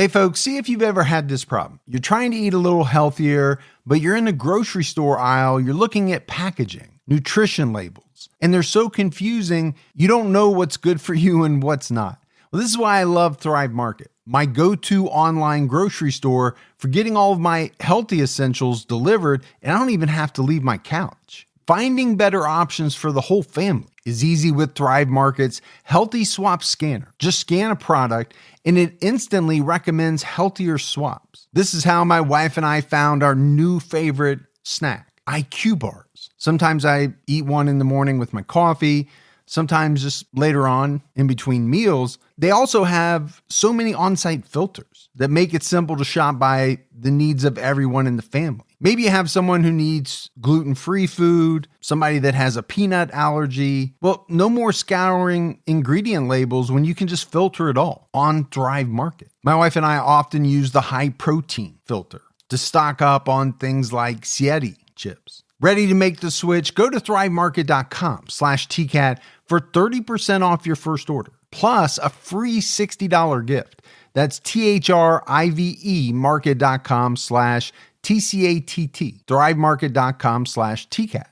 Hey folks, see if you've ever had this problem. You're trying to eat a little healthier, but you're in the grocery store aisle, you're looking at packaging, nutrition labels, and they're so confusing, you don't know what's good for you and what's not. Well, this is why I love Thrive Market, my go-to online grocery store for getting all of my healthy essentials delivered, and I don't even have to leave my couch. Finding better options for the whole family is easy with Thrive Market's Healthy Swap Scanner. Just scan a product and it instantly recommends healthier swaps. This is how my wife and I found our new favorite snack, IQ bars. Sometimes I eat one in the morning with my coffee, sometimes just later on in between meals. They also have so many on-site filters that make it simple to shop by the needs of everyone in the family. Maybe you have someone who needs gluten-free food, somebody that has a peanut allergy. Well, no more scouring ingredient labels when you can just filter it all on Thrive Market. My wife and I often use the high protein filter to stock up on things like Sieti chips. Ready to make the switch? Go to thrivemarket.com/TCAT for 30% off your first order, plus a free $60 gift. That's THRIVE market.com/TCATT. thrivemarket.com/TCAT.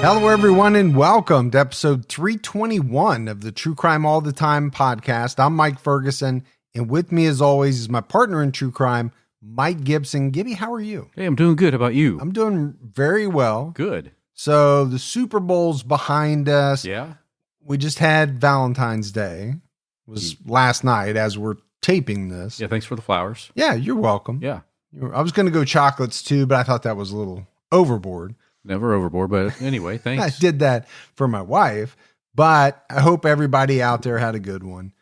Hello, everyone, and welcome to episode 321 of the True Crime All the Time podcast. I'm Mike Ferguson, and with me, as always, is my partner in true crime, Mike Gibson. Gibby, how are you? Hey, I'm doing good. How about you? I'm doing very well. Good. So the Super Bowl's behind us. Yeah. We just had Valentine's Day. It was last night as we're taping this. Yeah, thanks for the flowers. Yeah, you're welcome. Yeah. I was going to go chocolates too, but I thought that was a little overboard. Never overboard, but anyway, thanks. I did that for my wife, but I hope everybody out there had a good one.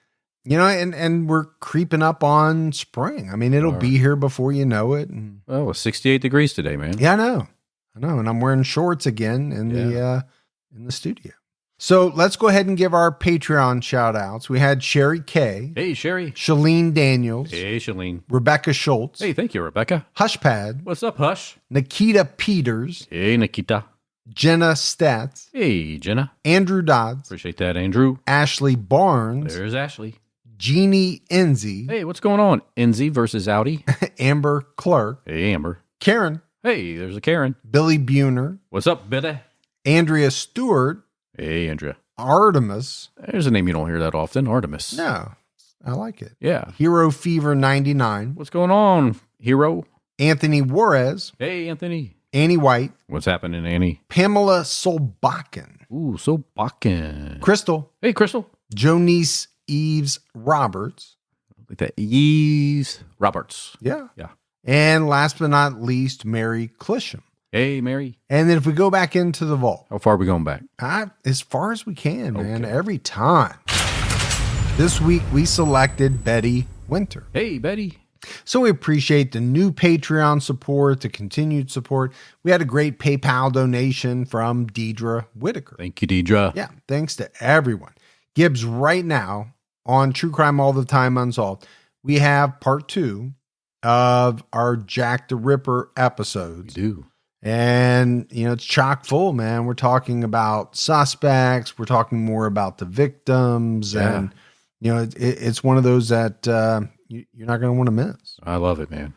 You know, and we're creeping up on spring. I mean, it'll be here before you know it. And, oh, it's 68 degrees today, man. yeah, I know. And I'm wearing shorts again in the studio. So let's go ahead and give our Patreon shout outs. We had Sherry K. Hey, Sherry. Shalene Daniels. Hey, Shalene. Rebecca Schultz. Hey, thank you, Rebecca. Hushpad. What's up, Hush? Nikita Peters. Hey, Nikita. Jenna Stats. Hey, Jenna. Andrew Dodds. Appreciate that, Andrew. Ashley Barnes. There's Ashley. Jeannie Enzi. Hey, what's going on? Enzi versus Audi. Amber Clark. Hey, Amber. Karen. Hey, there's a Karen. Billy Buhner. What's up, Betty? Andrea Stewart. Hey, Andrea. Artemis. There's a name you don't hear that often. Artemis. No, I like it. Yeah. Hero Fever 99. What's going on, Hero? Anthony Juarez. Hey, Anthony. Annie White. What's happening, Annie? Pamela Solbakken. Ooh, so bucking. Crystal. Hey, Crystal. Jonice Eves Roberts. Like that. Eves Roberts. Yeah. Yeah. And last but not least, Mary Clisham. Hey, Mary. And then if we go back into the vault. How far are we going back? As far as we can, man. Okay. Every time. This week we selected Betty Winter. Hey, Betty. So we appreciate the new Patreon support, the continued support. We had a great PayPal donation from Deidre Whitaker. Thank you, Deidre. Yeah, thanks to everyone. Gibbs, right now on True Crime All the Time Unsolved, we have part 2 of our Jack the Ripper episodes. We do. And, you know, it's chock full, man. We're talking about suspects. We're talking more about the victims. Yeah. And, you know, it's one of those that you're not going to want to miss. I love it, man.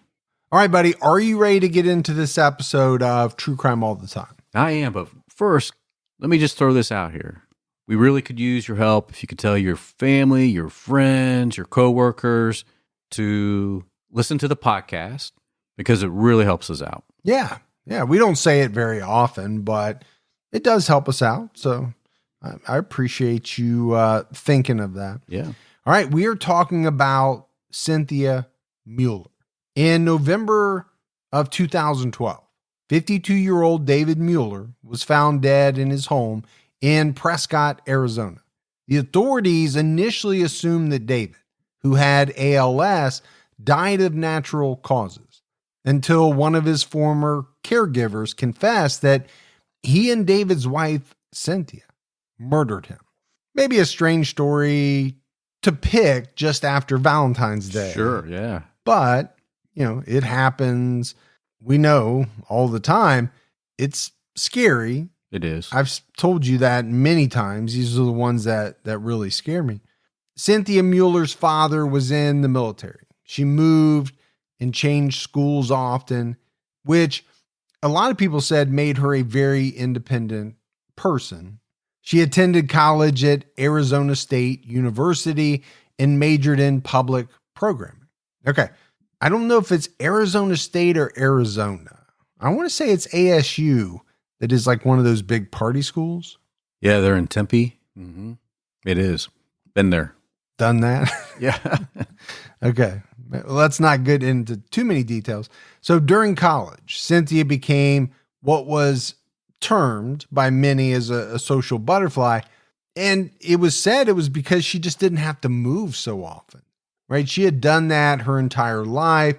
All right, buddy. Are you ready to get into this episode of True Crime All the Time? I am, but first, let me just throw this out here. We really could use your help if you could tell your family, your friends, your coworkers to listen to the podcast because it really helps us out. Yeah. Yeah. We don't say it very often, but it does help us out. So I appreciate you thinking of that. Yeah. All right. We are talking about Cynthia Mueller. In November of 2012, 52-year-old David Mueller was found dead in his home in Prescott, Arizona. The authorities initially assumed that David, who had ALS, died of natural causes until one of his former caregivers confessed that he and David's wife, Cynthia, murdered him. Maybe a strange story to pick just after Valentine's Day. Sure, yeah. But, it happens. We know all the time. It's scary. It is. I've told you that many times. These are the ones that really scare me. Cynthia Mueller's father was in the military. She moved and changed schools often, which a lot of people said made her a very independent person. She attended college at Arizona State University and majored in public programming. Okay. I don't know if it's Arizona State or Arizona. I want to say it's ASU that is like one of those big party schools. Yeah, they're in Tempe. Mm-hmm. It is. Been there. Done that? Yeah. Okay. Well, let's not get into too many details. So during college, Cynthia became what was termed by many as a social butterfly. And it was said it was because she just didn't have to move so often, right? She had done that her entire life.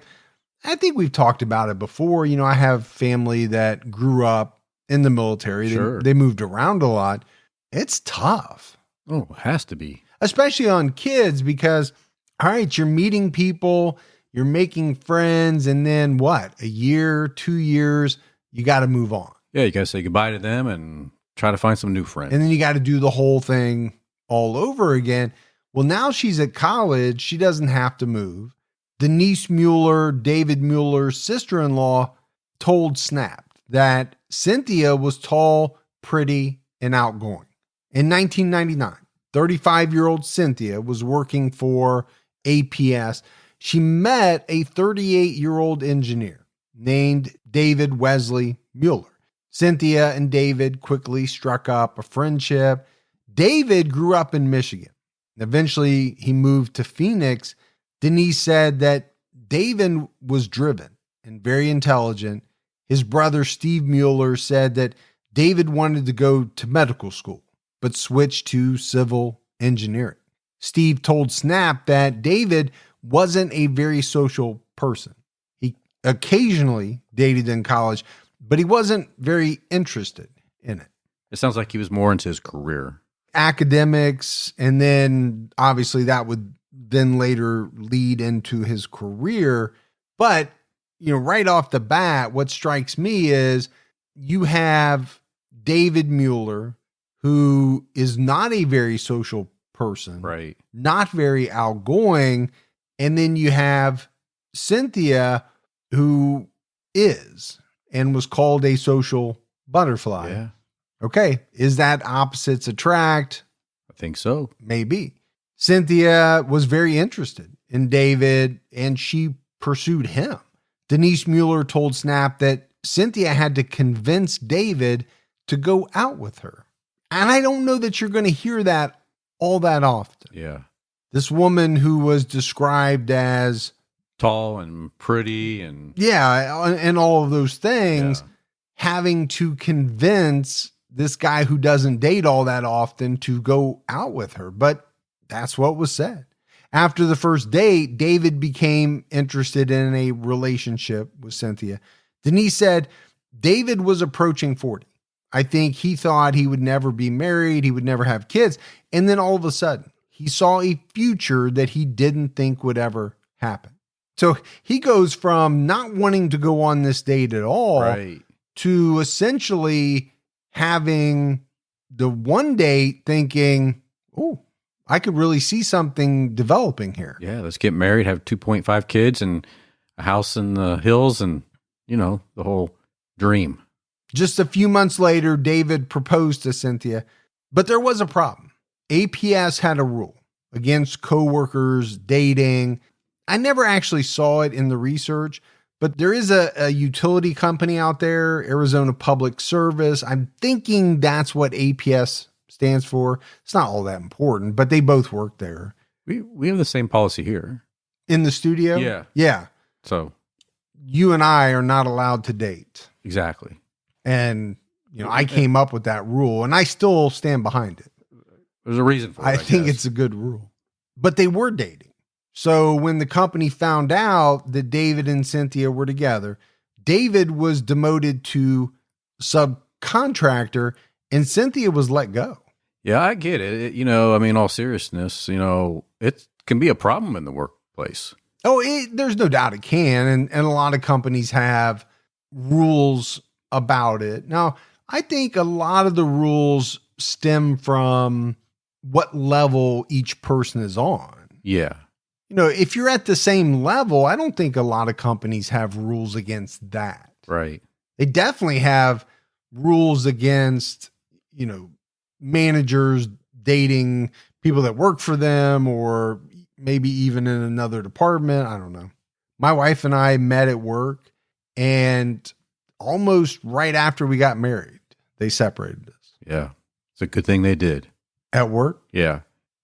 I think we've talked about it before. I have family that grew up in the military. Sure. They moved around a lot. It's tough. Oh, it has to be. Especially on kids because, all right, you're meeting people, you're making friends, and then what? A year, 2 years, you got to move on. Yeah, you got to say goodbye to them and try to find some new friends. And then you got to do the whole thing all over again. Well, now she's at college. She doesn't have to move. Denise Mueller, David Mueller's sister-in-law, told Snap that Cynthia was tall, pretty, and outgoing. In 1999, 35-year-old Cynthia was working for APS. She met a 38-year-old engineer named David Wesley Mueller. Cynthia and David quickly struck up a friendship. David grew up in Michigan. Eventually, he moved to Phoenix. Denise said that David was driven and very intelligent. His brother, Steve Mueller, said that David wanted to go to medical school, but switched to civil engineering. Steve told Snap that David wasn't a very social person. He occasionally dated in college, but he wasn't very interested in it. It sounds like he was more into his career. Academics, and then obviously that would then later lead into his career. But, right off the bat, what strikes me is you have David Mueller, who is not a very social person, right? Not very outgoing. And then you have Cynthia, who is and was called a social butterfly. Yeah. Okay. Is that opposites attract? I think so. Maybe. Cynthia was very interested in David and she pursued him. Denise Mueller told Snap that Cynthia had to convince David to go out with her. And I don't know that you're going to hear that all that often. Yeah. This woman who was described as tall and pretty and and all of those things, having to convince this guy who doesn't date all that often to go out with her. But that's what was said. After the first date, David became interested in a relationship with Cynthia. Denise said David was approaching 40. I think he thought he would never be married. He would never have kids. And then all of a sudden, he saw a future that he didn't think would ever happen. So he goes from not wanting to go on this date at all to essentially having the one date thinking, oh, I could really see something developing here. Yeah, let's get married, have 2.5 kids and a house in the hills and, the whole dream. Just a few months later, David proposed to Cynthia, but there was a problem. APS had a rule against coworkers dating. I never actually saw it in the research, but there is a utility company out there, Arizona Public Service. I'm thinking that's what APS stands for. It's not all that important, but they both work there. We have the same policy here. In the studio? Yeah. Yeah. So you and I are not allowed to date. Exactly. And, I came up with that rule and I still stand behind it. There's a reason for it. I think guess. it's a good rule. But they were dating. So when the company found out that David and Cynthia were together, David was demoted to subcontractor and Cynthia was let go. Yeah, I get it. I mean, all seriousness, it can be a problem in the workplace. Oh, there's no doubt it can. And a lot of companies have rules about it. Now, I think a lot of the rules stem from what level each person is on. Yeah. If you're at the same level, I don't think a lot of companies have rules against that. Right. They definitely have rules against, managers dating people that work for them or maybe even in another department. I don't know. My wife and I met at work and almost right after we got married, they separated us. Yeah. It's a good thing they did. At work? Yeah.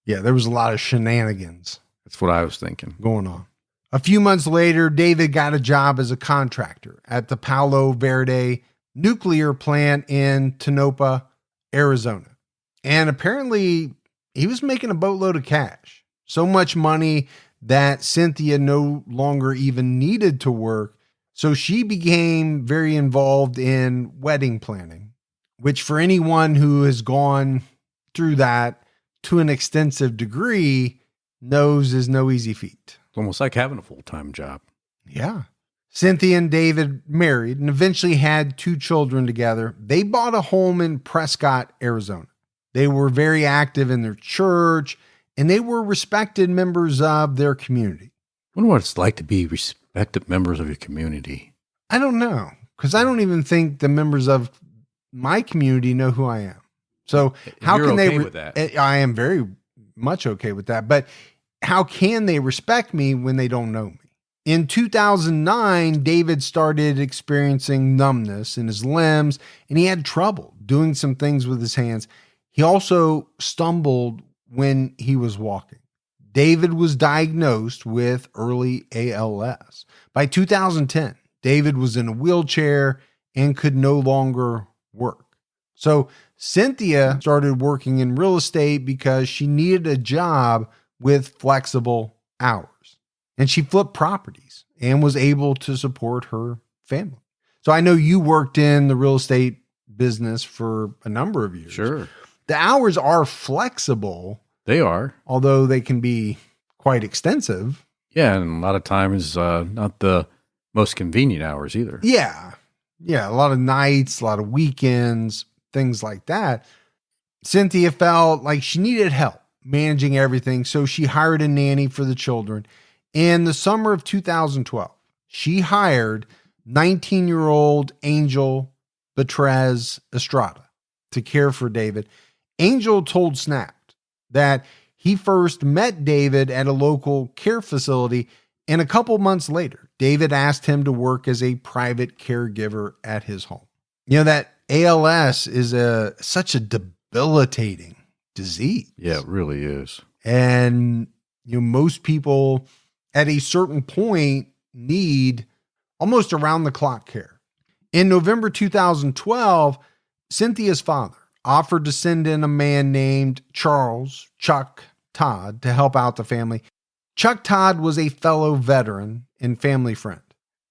Yeah, there was a lot of shenanigans. That's what I was thinking. Going on. A few months later, David got a job as a contractor at the Palo Verde nuclear plant in Tonopah, Arizona. And apparently he was making a boatload of cash. So much money that Cynthia no longer even needed to work. So she became very involved in wedding planning, which for anyone who has gone through that to an extensive degree knows is no easy feat. It's almost like having a full-time job. Yeah. Cynthia and David married and eventually had 2 children together. They bought a home in Prescott, Arizona. They were very active in their church and they were respected members of their community. I wonder what it's like to be respected members of your community. I don't know, because I don't even think the members of my community know who I am. So how You're can okay they? with that? I am very much okay with that. But how can they respect me when they don't know me? In 2009, David started experiencing numbness in his limbs, and he had trouble doing some things with his hands. He also stumbled when he was walking. David was diagnosed with early ALS. By 2010, David was in a wheelchair and could no longer work. So Cynthia started working in real estate because she needed a job with flexible hours. And she flipped properties and was able to support her family. So I know you worked in the real estate business for a number of years. Sure. The hours are flexible. They are. Although they can be quite extensive. Yeah, and a lot of times not the most convenient hours either. Yeah. Yeah, a lot of nights, a lot of weekends, things like that. Cynthia felt like she needed help managing everything, so she hired a nanny for the children. In the summer of 2012, she hired 19-year-old Angel Betrez Estrada to care for David. Angel told Snapped that he first met David at a local care facility, and a couple months later, David asked him to work as a private caregiver at his home. That ALS is such a debilitating disease. Yeah, it really is. And most people at a certain point need almost around the clock care. In November 2012, Cynthia's father offered to send in a man named Chuck Todd to help out the family. Chuck Todd was a fellow veteran and family friend.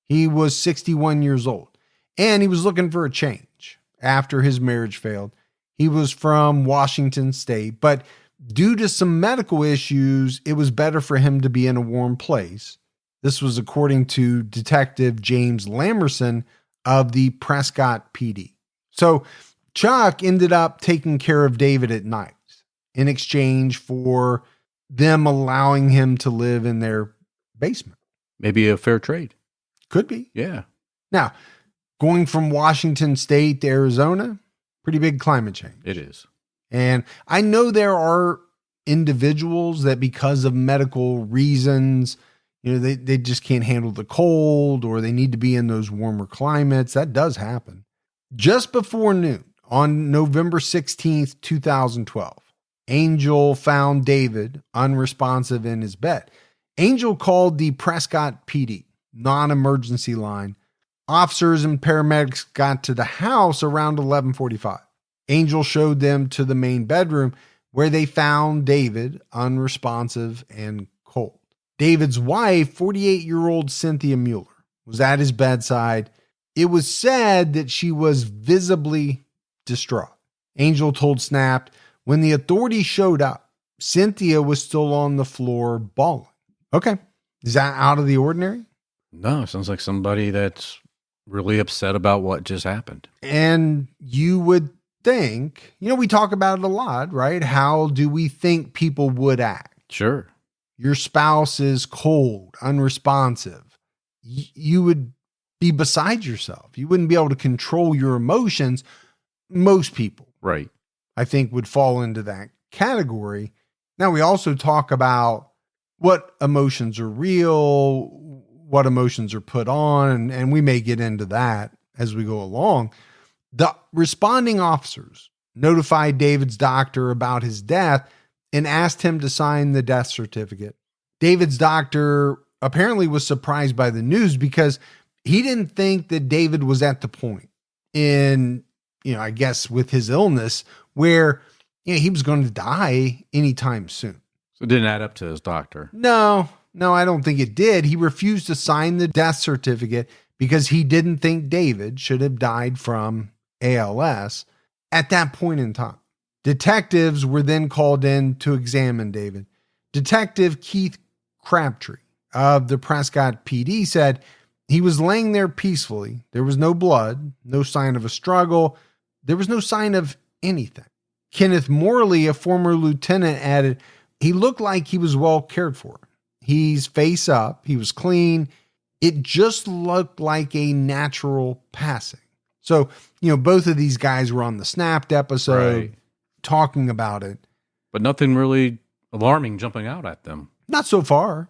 He was 61 years old and he was looking for a change after his marriage failed. He was from Washington State, but due to some medical issues, it was better for him to be in a warm place. This was according to Detective James Lamerson of the Prescott PD. So Chuck ended up taking care of David at night in exchange for them allowing him to live in their basement. Maybe a fair trade. Could be. Yeah. Now, going from Washington State to Arizona, pretty big climate change. It is. And I know there are individuals that because of medical reasons, they just can't handle the cold or they need to be in those warmer climates. That does happen. Just before noon on November 16th, 2012, Angel found David unresponsive in his bed. Angel called the Prescott PD non-emergency line. Officers and paramedics got to the house around 11:45. Angel showed them to the main bedroom. where they found David unresponsive and cold. David's wife, 48-year-old Cynthia Mueller, was at his bedside. It was said that she was visibly distraught. Angel told Snapped, when the authorities showed up, Cynthia was still on the floor bawling. Okay. Is that out of the ordinary? No, it sounds like somebody that's really upset about what just happened. And you would think, we talk about it a lot, right? How do we think people would act? Sure. Your spouse is cold, unresponsive. You would be beside yourself. You wouldn't be able to control your emotions. Most people, right, I think, would fall into that category. Now, we also talk about what emotions are real, what emotions are put on, and we may get into that as we go along. The responding officers notified David's doctor about his death and asked him to sign the death certificate. David's doctor apparently was surprised by the news because he didn't think that David was at the point in, I guess with his illness where he was going to die anytime soon. So it didn't add up to his doctor. No, I don't think it did. He refused to sign the death certificate because he didn't think David should have died from ALS at that point in time. Detectives were then called in to examine David. Detective Keith Crabtree of the Prescott PD said he was laying there peacefully. There was no blood, no sign of a struggle. There was no sign of anything. Kenneth Morley, a former lieutenant, added, he looked like he was well cared for. He's face up. He was clean. It just looked like a natural passing. So, both of these guys were on the Snapped episode talking about it. But nothing really alarming jumping out at them. Not so far.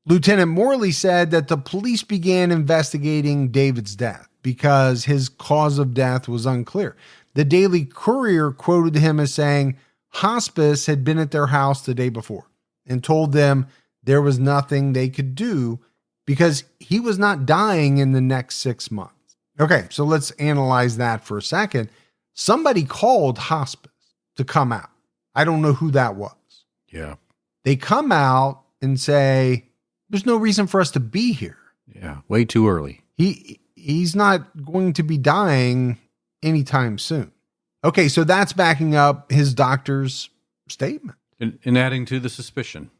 Lieutenant Morley said that the police began investigating David's death because his cause of death was unclear. The Daily Courier quoted him as saying hospice had been at their house the day before and told them there was nothing they could do because he was not dying in the next 6 months. Okay, so let's analyze that for a second. Somebody called hospice to come out. I don't know who that was. Yeah. They come out and say, there's no reason for us to be here. Yeah, way too early. He's not going to be dying anytime soon. Okay, so that's backing up his doctor's statement. And adding to the suspicion.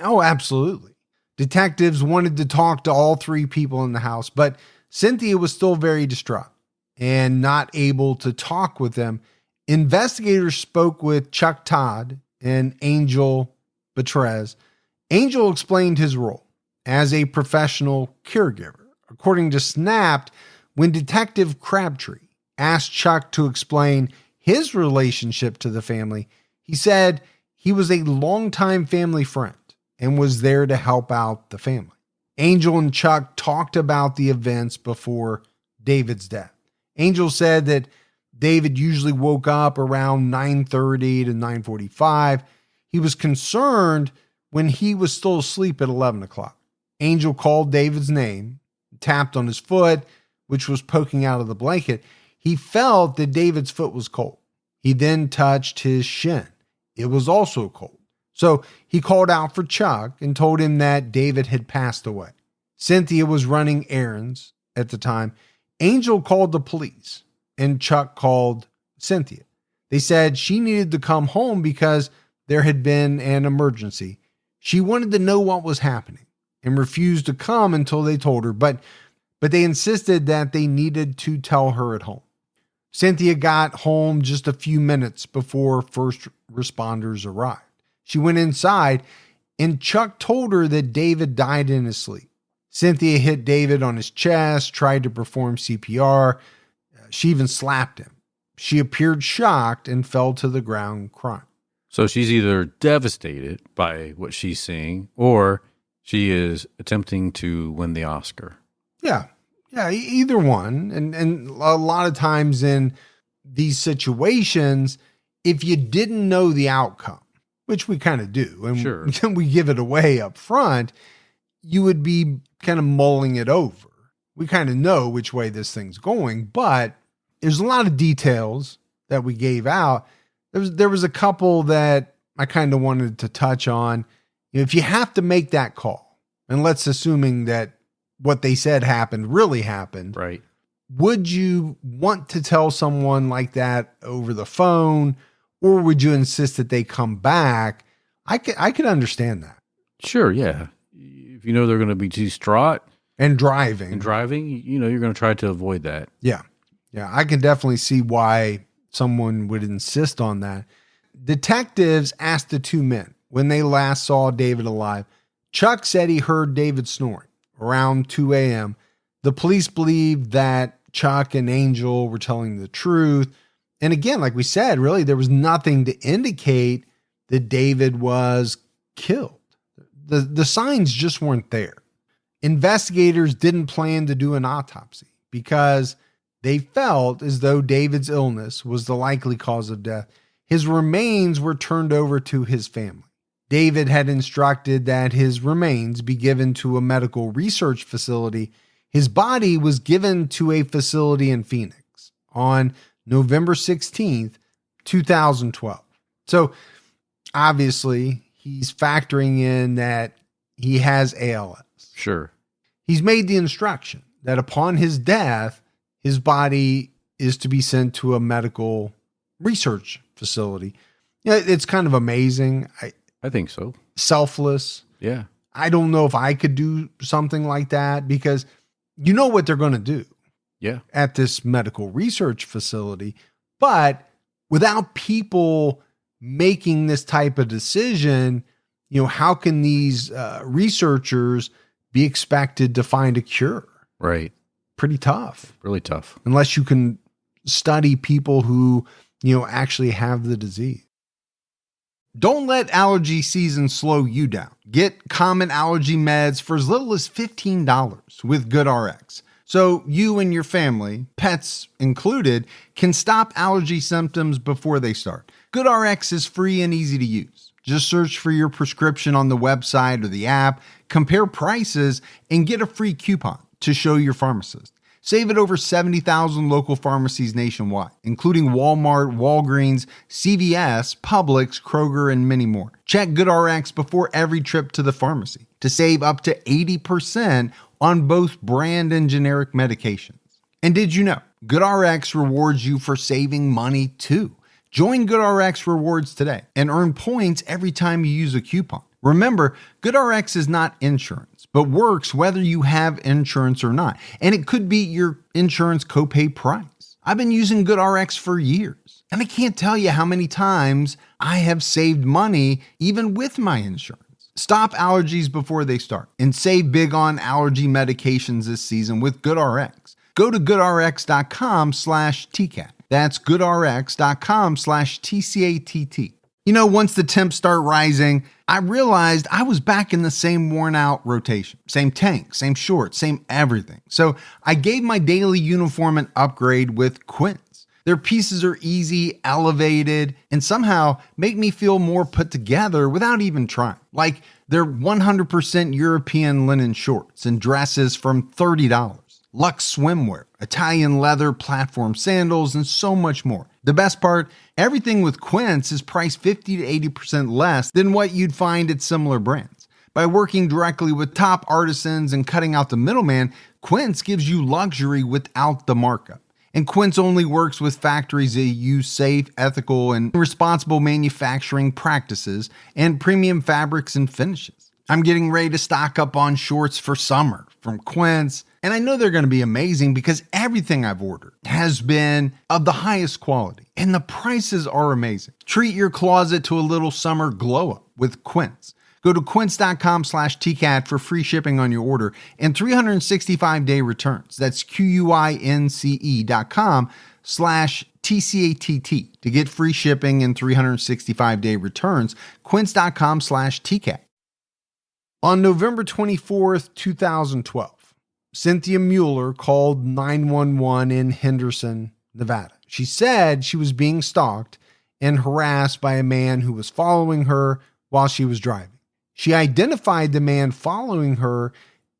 Oh, absolutely. Detectives wanted to talk to all three people in the house, but Cynthia was still very distraught and not able to talk with them. Investigators spoke with Chuck Todd and Angel Betrez. Angel explained his role as a professional caregiver. According to Snapped, when Detective Crabtree asked Chuck to explain his relationship to the family, he said he was a longtime family friend and was there to help out the family. Angel and Chuck talked about the events before David's death. Angel said that David usually woke up around 9:30 to 9:45. He was concerned when he was still asleep at 11 o'clock. Angel called David's name, tapped on his foot, which was poking out of the blanket. He felt that David's foot was cold. He then touched his shin. It was also cold. So he called out for Chuck and told him that David had passed away. Cynthia was running errands at the time. Angel called the police and Chuck called Cynthia. They said she needed to come home because there had been an emergency. She wanted to know what was happening and refused to come until they told her, but they insisted that they needed to tell her at home. Cynthia got home just a few minutes before first responders arrived. She went inside and Chuck told her that David died in his sleep. Cynthia hit David on his chest, tried to perform CPR. She even slapped him. She appeared shocked and fell to the ground crying. So she's either devastated by what she's seeing or she is attempting to win the Oscar. Yeah, either one. And a lot of times in these situations, if you didn't know the outcome, which we kind of do, and sure, we give it away up front, you would be kind of mulling it over. We kind of know which way this thing's going, but there's a lot of details that we gave out There was a couple that I kind of wanted to touch on. If you have to make that call, and let's assuming that what they said happened really happened, Right. would you want to tell someone like that over the phone, or would you insist that they come back? I could understand that. Sure, yeah. If you know they're going to be distraught And driving. you're going to try to avoid that. Yeah. Yeah. I can definitely see why someone would insist on that. Detectives asked the two men when they last saw David alive. Chuck said he heard David snoring around 2 a.m. The police believed that Chuck and Angel were telling the truth. And again, like we said, really, there was nothing to indicate that David was killed. The signs just weren't there. Investigators didn't plan to do an autopsy because they felt as though David's illness was the likely cause of death. His remains were turned over to his family. David had instructed that his remains be given to a medical research facility. His body was given to a facility in Phoenix on November 16th, 2012. So obviously, he's factoring in that he has ALS. Sure. He's made the instruction that upon his death, his body is to be sent to a medical research facility. Yeah, it's kind of amazing. I think so. Selfless. Yeah. I don't know if I could do something like that because you know what they're going to do. Yeah. At this medical research facility. But without people making this type of decision, how can these researchers be expected to find a cure? Right. Pretty tough. Really tough. Unless you can study people who, actually have the disease. Don't let allergy season slow you down. Get common allergy meds for as little as $15 with GoodRx. So you and your family, pets included, can stop allergy symptoms before they start. GoodRx is free and easy to use. Just search for your prescription on the website or the app, compare prices, and get a free coupon to show your pharmacist. Save at over 70,000 local pharmacies nationwide, including Walmart, Walgreens, CVS, Publix, Kroger, and many more. Check GoodRx before every trip to the pharmacy to save up to 80% on both brand and generic medications. And did you know GoodRx rewards you for saving money too? Join GoodRx Rewards today and earn points every time you use a coupon. Remember, GoodRx is not insurance, but works whether you have insurance or not. And it could be your insurance copay price. I've been using GoodRx for years, and I can't tell you how many times I have saved money even with my insurance. Stop allergies before they start and save big on allergy medications this season with GoodRx. Go to goodrx.com/TCAT. That's goodrx.com/TCATT. Once the temps start rising, I realized I was back in the same worn out rotation. Same tank, same shorts, same everything. So I gave my daily uniform an upgrade with Quince. Their pieces are easy, elevated, and somehow make me feel more put together without even trying. Like their 100% European linen shorts and dresses from $30. Luxe swimwear, Italian leather platform sandals, and so much more. The best part, everything with Quince is priced 50 to 80% less than what you'd find at similar brands. By working directly with top artisans and cutting out the middleman, Quince gives you luxury without the markup. And Quince only works with factories that use safe, ethical, and responsible manufacturing practices and premium fabrics and finishes. I'm getting ready to stock up on shorts for summer from Quince, and I know they're going to be amazing because everything I've ordered has been of the highest quality, and the prices are amazing. Treat your closet to a little summer glow up with Quince. Go to quince.com/TCAT for free shipping on your order and 365-day returns. That's QUINCE.com/TCATT to get free shipping and 365-day returns. Quince.com/TCAT. On November 24th, 2012, Cynthia Mueller called 911 in Henderson, Nevada. She said she was being stalked and harassed by a man who was following her while she was driving. She identified the man following her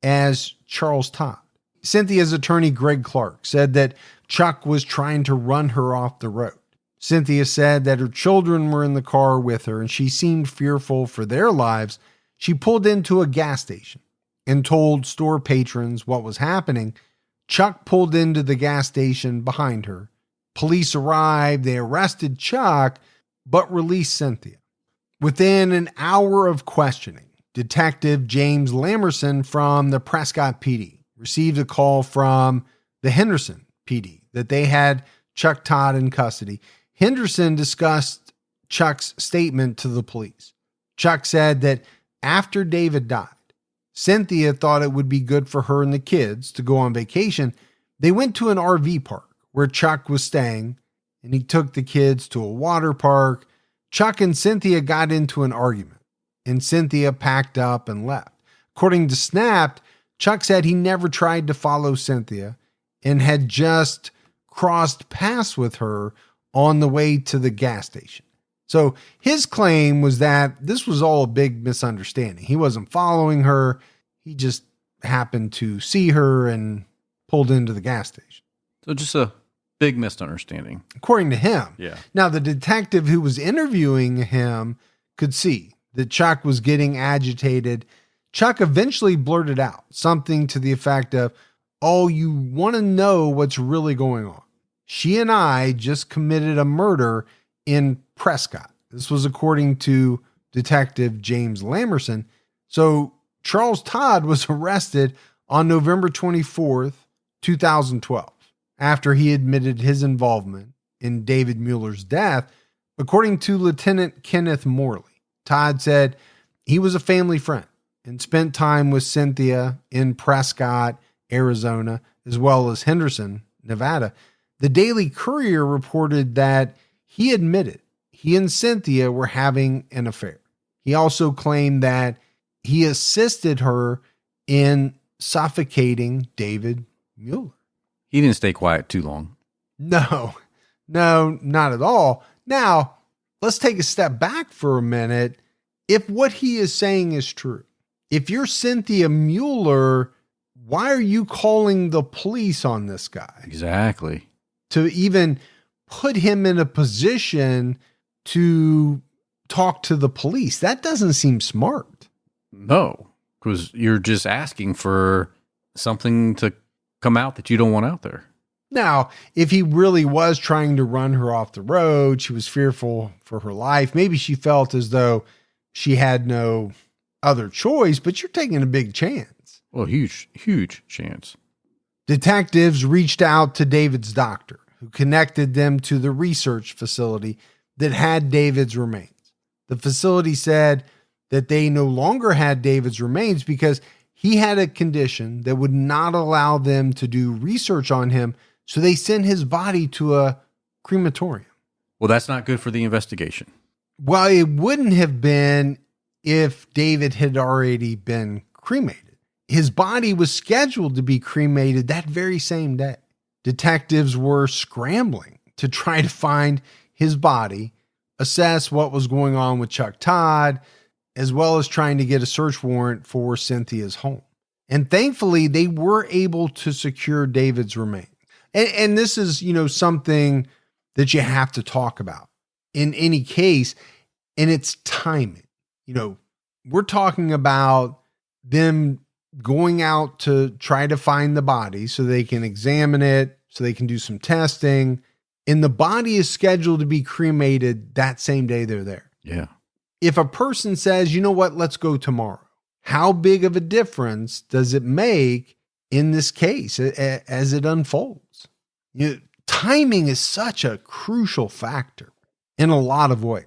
as Charles Todd. Cynthia's attorney, Greg Clark, said that Chuck was trying to run her off the road. Cynthia said that her children were in the car with her and she seemed fearful for their lives. She pulled into a gas station and told store patrons what was happening. Chuck pulled into the gas station behind her. Police arrived. They arrested Chuck, but released Cynthia. Within an hour of questioning, Detective James Lamerson from the Prescott PD received a call from the Henderson PD that they had Chuck Todd in custody. Henderson discussed Chuck's statement to the police. Chuck said that after David died, Cynthia thought it would be good for her and the kids to go on vacation. They went to an RV park where Chuck was staying, and he took the kids to a water park. Chuck and Cynthia got into an argument, and Cynthia packed up and left. According to Snapped, Chuck said he never tried to follow Cynthia and had just crossed paths with her on the way to the gas station. So his claim was that this was all a big misunderstanding. He wasn't following her. He just happened to see her and pulled into the gas station. So just a big misunderstanding. According to him. Yeah. Now, the detective who was interviewing him could see that Chuck was getting agitated. Chuck eventually blurted out something to the effect of, "Oh, you want to know what's really going on? She and I just committed a murder in Prescott." This was according to Detective James Lamerson. So Charles Todd was arrested on November 24th, 2012, after he admitted his involvement in David Mueller's death. According to Lieutenant Kenneth Morley, Todd said he was a family friend and spent time with Cynthia in Prescott, Arizona, as well as Henderson, Nevada. The Daily Courier reported that he admitted he and Cynthia were having an affair. He also claimed that he assisted her in suffocating David Mueller. He didn't stay quiet too long. No, not at all. Now, let's take a step back for a minute. If what he is saying is true, if you're Cynthia Mueller, why are you calling the police on this guy? Exactly. To even put him in a position to talk to the police. That doesn't seem smart. No, because you're just asking for something to come out that you don't want out there. Now, if he really was trying to run her off the road, she was fearful for her life. Maybe she felt as though she had no other choice, but you're taking a big chance. Well, huge chance. Detectives reached out to David's doctor, who connected them to the research facility that had David's remains. The facility said that they no longer had David's remains because he had a condition that would not allow them to do research on him, so they sent his body to a crematorium. Well, that's not good for the investigation. Well, it wouldn't have been if David had already been cremated. His body was scheduled to be cremated that very same day. Detectives were scrambling to try to find his body, assess what was going on with Chuck Todd, as well as trying to get a search warrant for Cynthia's home. And thankfully, they were able to secure David's remains. And this is, something that you have to talk about in any case, and it's timing. We're talking about them going out to try to find the body so they can examine it, so they can do some testing. And the body is scheduled to be cremated that same day they're there. Yeah. If a person says, you know what, let's go tomorrow, how big of a difference does it make in this case as it unfolds? Timing is such a crucial factor in a lot of ways.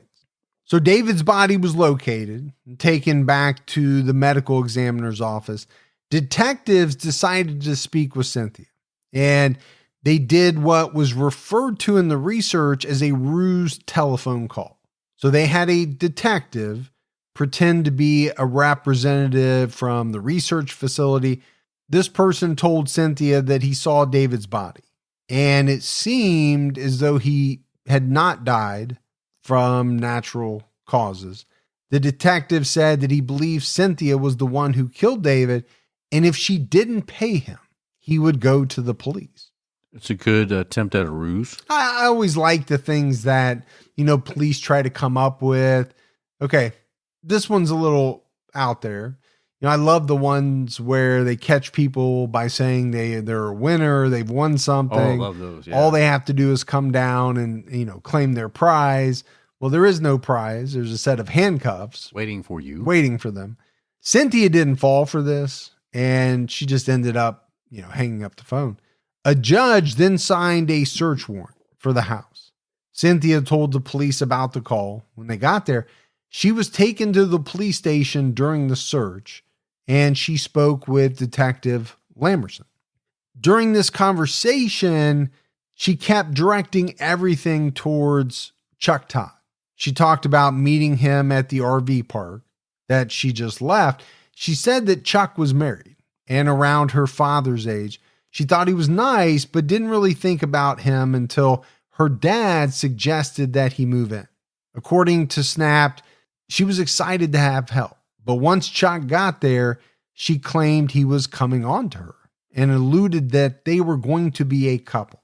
So David's body was located and taken back to the medical examiner's office. Detectives decided to speak with Cynthia, and they did what was referred to in the research as a ruse telephone call. So they had a detective pretend to be a representative from the research facility. This person told Cynthia that he saw David's body, and it seemed as though he had not died from natural causes. The detective said that he believed Cynthia was the one who killed David, and if she didn't pay him, he would go to the police. It's a good attempt at a ruse. I always like the things that, police try to come up with. Okay, this one's a little out there. I love the ones where they catch people by saying they're a winner, they've won something. Oh, I love those. Yeah. All they have to do is come down and, claim their prize. Well, there is no prize. There's a set of handcuffs waiting for them. Cynthia didn't fall for this, and she just ended up, hanging up the phone. A judge then signed a search warrant for the house. Cynthia told the police about the call. When they got there, she was taken to the police station during the search, and she spoke with Detective Lamberson. During this conversation, she kept directing everything towards Chuck Todd. She talked about meeting him at the RV park that she just left. She said that Chuck was married and around her father's age. She thought he was nice, but didn't really think about him until her dad suggested that he move in. According to Snapped, she was excited to have help. But once Chuck got there, she claimed he was coming on to her and alluded that they were going to be a couple.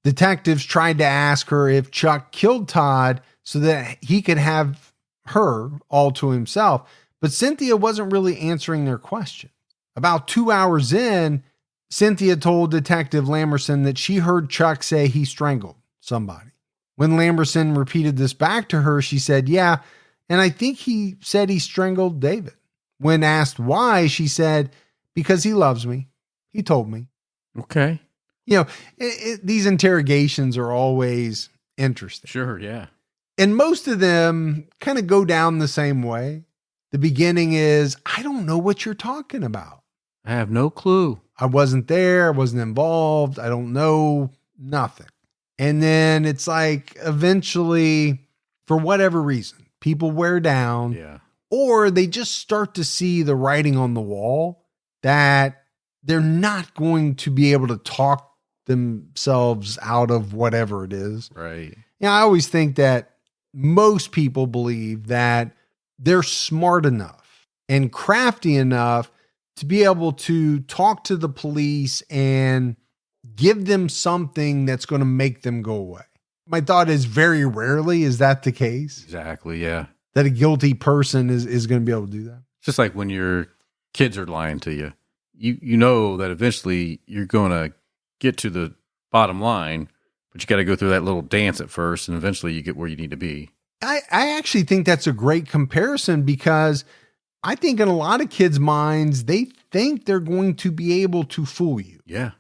Detectives tried to ask her if Chuck killed Todd so that he could have her all to himself, but Cynthia wasn't really answering their question. About 2 hours in, Cynthia told Detective Lamberson that she heard Chuck say he strangled somebody. When Lamberson repeated this back to her, she said, "Yeah, and I think he said he strangled David." When asked why, she said, "Because he loves me. He told me." Okay. These interrogations are always interesting. Sure, yeah. And most of them kind of go down the same way. The beginning is, "I don't know what you're talking about. I have no clue. I wasn't there. I wasn't involved. I don't know nothing." And then it's like eventually, for whatever reason, people wear down. Yeah. Or they just start to see the writing on the wall that they're not going to be able to talk themselves out of whatever it is. Right. I always think that most people believe that they're smart enough and crafty enough to be able to talk to the police and give them something that's going to make them go away. My thought is very rarely is that the case. Exactly, yeah. That a guilty person is going to be able to do that. It's just like when your kids are lying to you. You know that eventually you're going to get to the bottom line, but you got to go through that little dance at first, and eventually you get where you need to be. I actually think that's a great comparison because I think in a lot of kids' minds, they think they're going to be able to fool you. Yeah.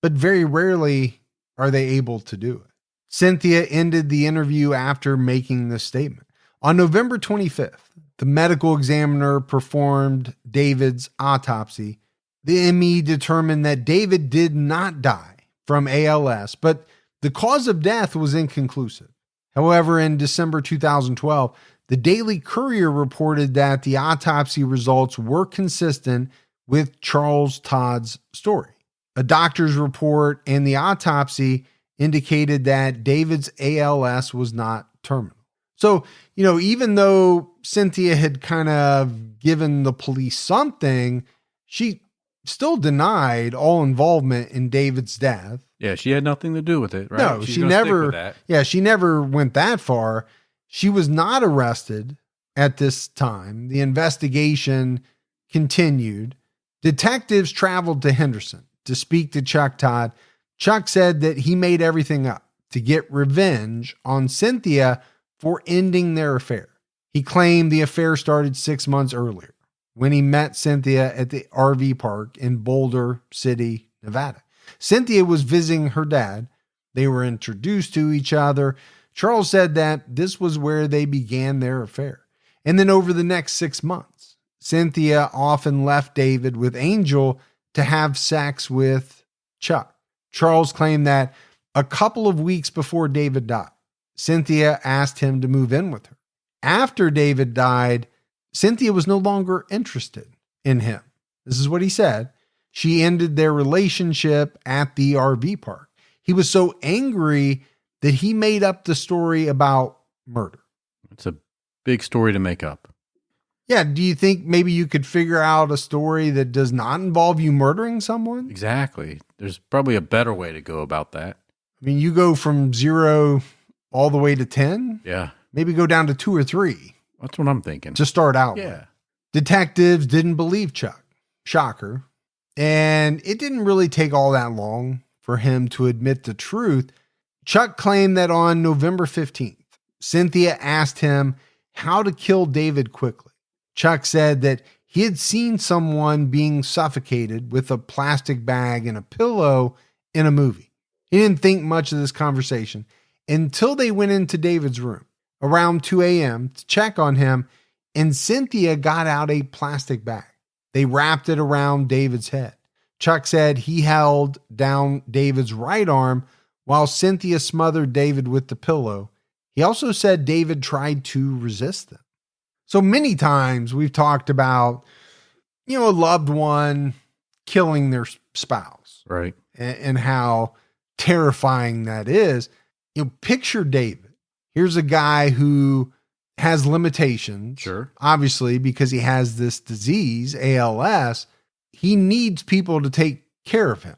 But very rarely are they able to do it. Cynthia ended the interview after making this statement. On November 25th, the medical examiner performed David's autopsy. The ME determined that David did not die from ALS, but the cause of death was inconclusive. However, in December 2012, the Daily Courier reported that the autopsy results were consistent with Charles Todd's story. A doctor's report and the autopsy indicated that David's ALS was not terminal. So, even though Cynthia had kind of given the police something, she still denied all involvement in David's death. Yeah, she had nothing to do with it, right? No, she never. Yeah, she never went that far. She was not arrested at this time. The investigation continued. Detectives traveled to Henderson to speak to Chuck Todd. Chuck said that he made everything up to get revenge on Cynthia for ending their affair. He claimed the affair started 6 months earlier when he met Cynthia at the RV park in Boulder City, Nevada. Cynthia was visiting her dad. They were introduced to each other. Charles said that this was where they began their affair. And then over the next 6 months, Cynthia often left David with Angel to have sex with Chuck. Charles claimed that a couple of weeks before David died, Cynthia asked him to move in with her. After David died, Cynthia was no longer interested in him. This is what he said. She ended their relationship at the RV park. He was so angry that he made up the story about murder. It's a big story to make up. Yeah. Do you think maybe you could figure out a story that does not involve you murdering someone? Exactly. There's probably a better way to go about that. I mean, you go from 0 all the way to 10. Yeah. Maybe go down to 2 or 3 That's what I'm thinking. to start out with. Yeah. Detectives didn't believe Chuck. Shocker. And it didn't really take all that long for him to admit the truth. Chuck claimed that on November 15th, Cynthia asked him how to kill David quickly. Chuck said that he had seen someone being suffocated with a plastic bag and a pillow in a movie. He didn't think much of this conversation until they went into David's room around 2 a.m. to check on him, and Cynthia got out a plastic bag. They wrapped it around David's head. Chuck said he held down David's right arm while Cynthia smothered David with the pillow. He also said David tried to resist them. So many times we've talked about, a loved one killing their spouse. Right. And how terrifying that is. Picture David. Here's a guy who has limitations. Sure. Obviously, because he has this disease, ALS, he needs people to take care of him.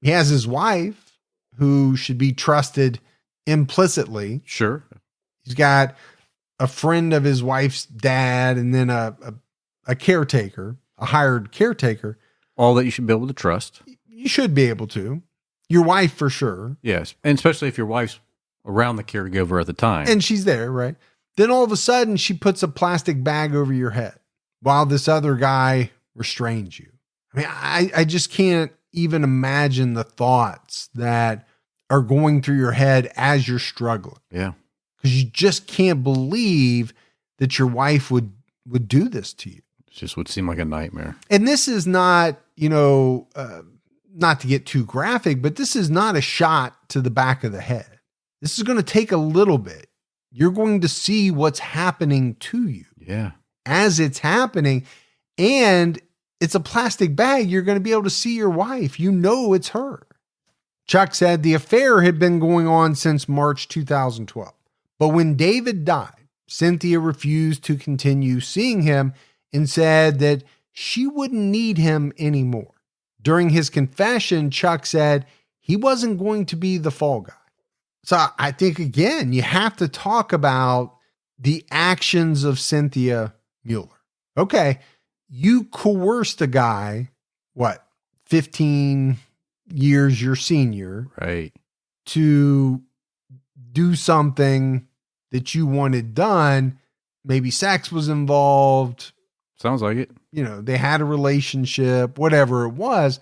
He has his wife who should be trusted implicitly. Sure. He's got a friend of his wife's dad, and then a caretaker, a hired caretaker. All that you should be able to trust. You should be able to. Your wife for sure. Yes. And especially if your wife's around the caregiver at the time. And she's there, right? Then all of a sudden she puts a plastic bag over your head while this other guy restrains you. I mean, I just can't even imagine the thoughts that are going through your head as you're struggling. Yeah. Because you just can't believe that your wife would do this to you. It just would seem like a nightmare. And this is not, not to get too graphic, but this is not a shot to the back of the head. This is going to take a little bit. You're going to see what's happening to you. Yeah. As it's happening. And it's a plastic bag. You're going to be able to see your wife. It's her. Chuck said the affair had been going on since March 2012. But when David died, Cynthia refused to continue seeing him and said that she wouldn't need him anymore. During his confession, Chuck said he wasn't going to be the fall guy. So I think, again, you have to talk about the actions of Cynthia Mueller. Okay, you coerced a guy, 15 years your senior, right, to do something that you wanted done. Maybe sex was involved. Sounds like it. They had a relationship, whatever it was.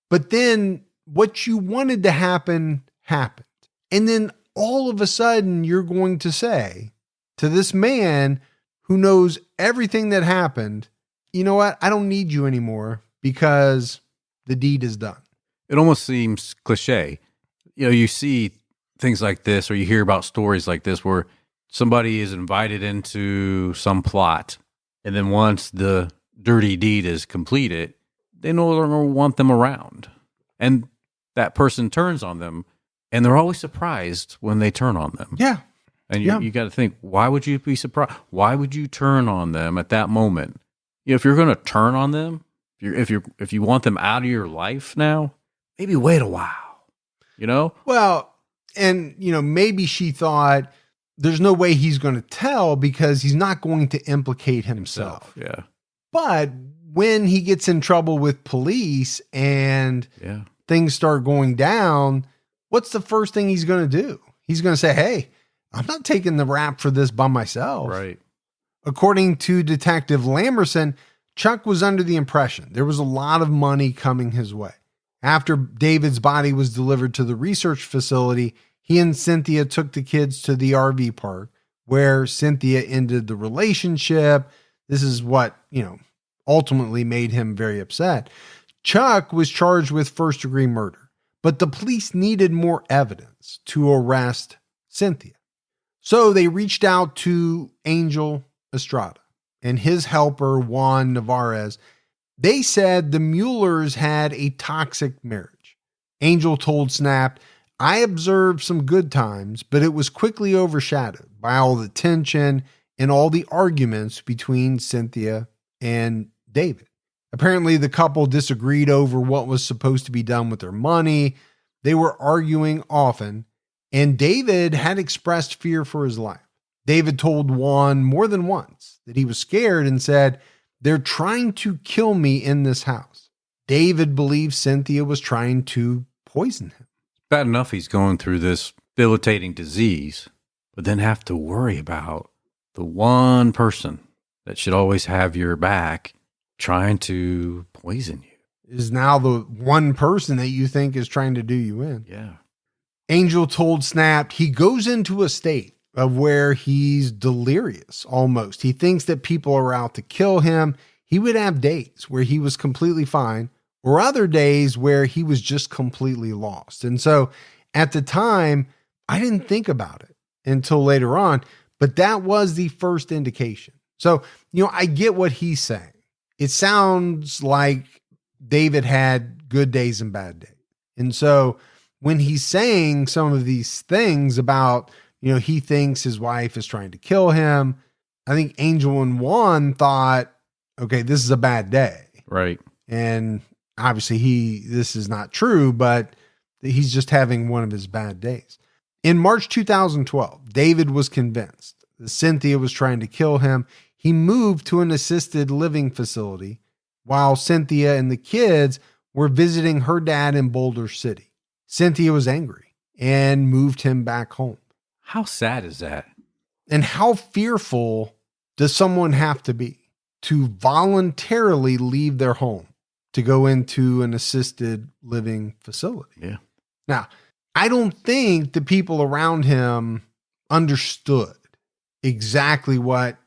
But then what you wanted to happen, happened. And then all of a sudden you're going to say to this man who knows everything that happened, you know what? I don't need you anymore because the deed is done. It almost seems cliche. You see things like this, or you hear about stories like this where somebody is invited into some plot, and then once the dirty deed is completed, they no longer want them around. And that person turns on them, and they're always surprised when they turn on them. Yeah. And you got to think, why would you be surprised? Why would you turn on them at that moment? If you're going to turn on them, if you want them out of your life now, maybe wait a while, Well, and, maybe she thought there's no way he's going to tell because he's not going to implicate himself. Yeah. But when he gets in trouble with police and things start going down, what's the first thing he's going to do? He's going to say, hey, I'm not taking the rap for this by myself. Right. According to Detective Lamerson, Chuck was under the impression there was a lot of money coming his way. After David's body was delivered to the research facility, he and Cynthia took the kids to the RV park where Cynthia ended the relationship. This is what, ultimately made him very upset. Chuck was charged with first-degree murder, but the police needed more evidence to arrest Cynthia. So they reached out to Angel Estrada and his helper, Juan Navarez. They said the Muellers had a toxic marriage. Angel told Snap, I observed some good times, but it was quickly overshadowed by all the tension and all the arguments between Cynthia and David. Apparently, the couple disagreed over what was supposed to be done with their money. They were arguing often, and David had expressed fear for his life. David told Juan more than once that he was scared and said, "They're trying to kill me in this house." David believed Cynthia was trying to poison him. Bad enough he's going through this debilitating disease, but then have to worry about the one person that should always have your back trying to poison you. Is now the one person that you think is trying to do you in. Yeah. Angel told Snapped he goes into a state of where he's delirious almost. He thinks that people are out to kill him. He would have days where he was completely fine or other days where he was just completely lost. And so at the time, I didn't think about it until later on, but that was the first indication. So, I get what he's saying. It sounds like David had good days and bad days. And so when he's saying some of these things about, he thinks his wife is trying to kill him, I think Angel and Juan thought, okay, this is a bad day. Right. And obviously this is not true, but he's just having one of his bad days. In March 2012, David was convinced that Cynthia was trying to kill him. He moved to an assisted living facility while Cynthia and the kids were visiting her dad in Boulder City. Cynthia was angry and moved him back home. How sad is that? And how fearful does someone have to be to voluntarily leave their home to go into an assisted living facility? Yeah. Now, I don't think the people around him understood exactly what,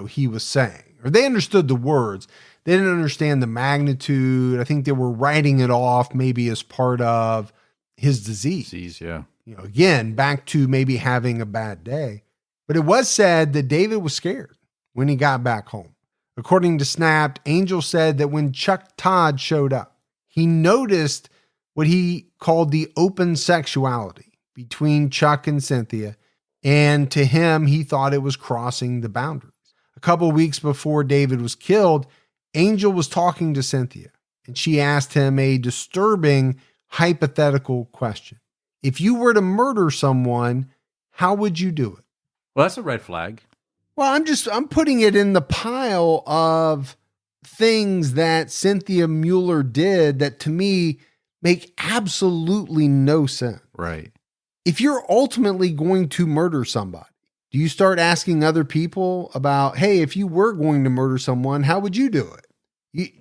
he was saying, or they understood the words. They didn't understand the magnitude. I think they were writing it off maybe as part of his disease. Yeah. Again, back to maybe having a bad day. But it was said that David was scared when he got back home. According to Snapped, Angel said that when Chuck Todd showed up, he noticed what he called the open sexuality between Chuck and Cynthia. And to him, he thought it was crossing the boundaries. A couple of weeks before David was killed, Angel was talking to Cynthia, and she asked him a disturbing hypothetical question. If you were to murder someone, how would you do it? Well, that's a red flag. Well, I'm putting it in the pile of things that Cynthia Mueller did that to me make absolutely no sense. Right. If you're ultimately going to murder somebody, do you start asking other people about, hey, if you were going to murder someone, how would you do it?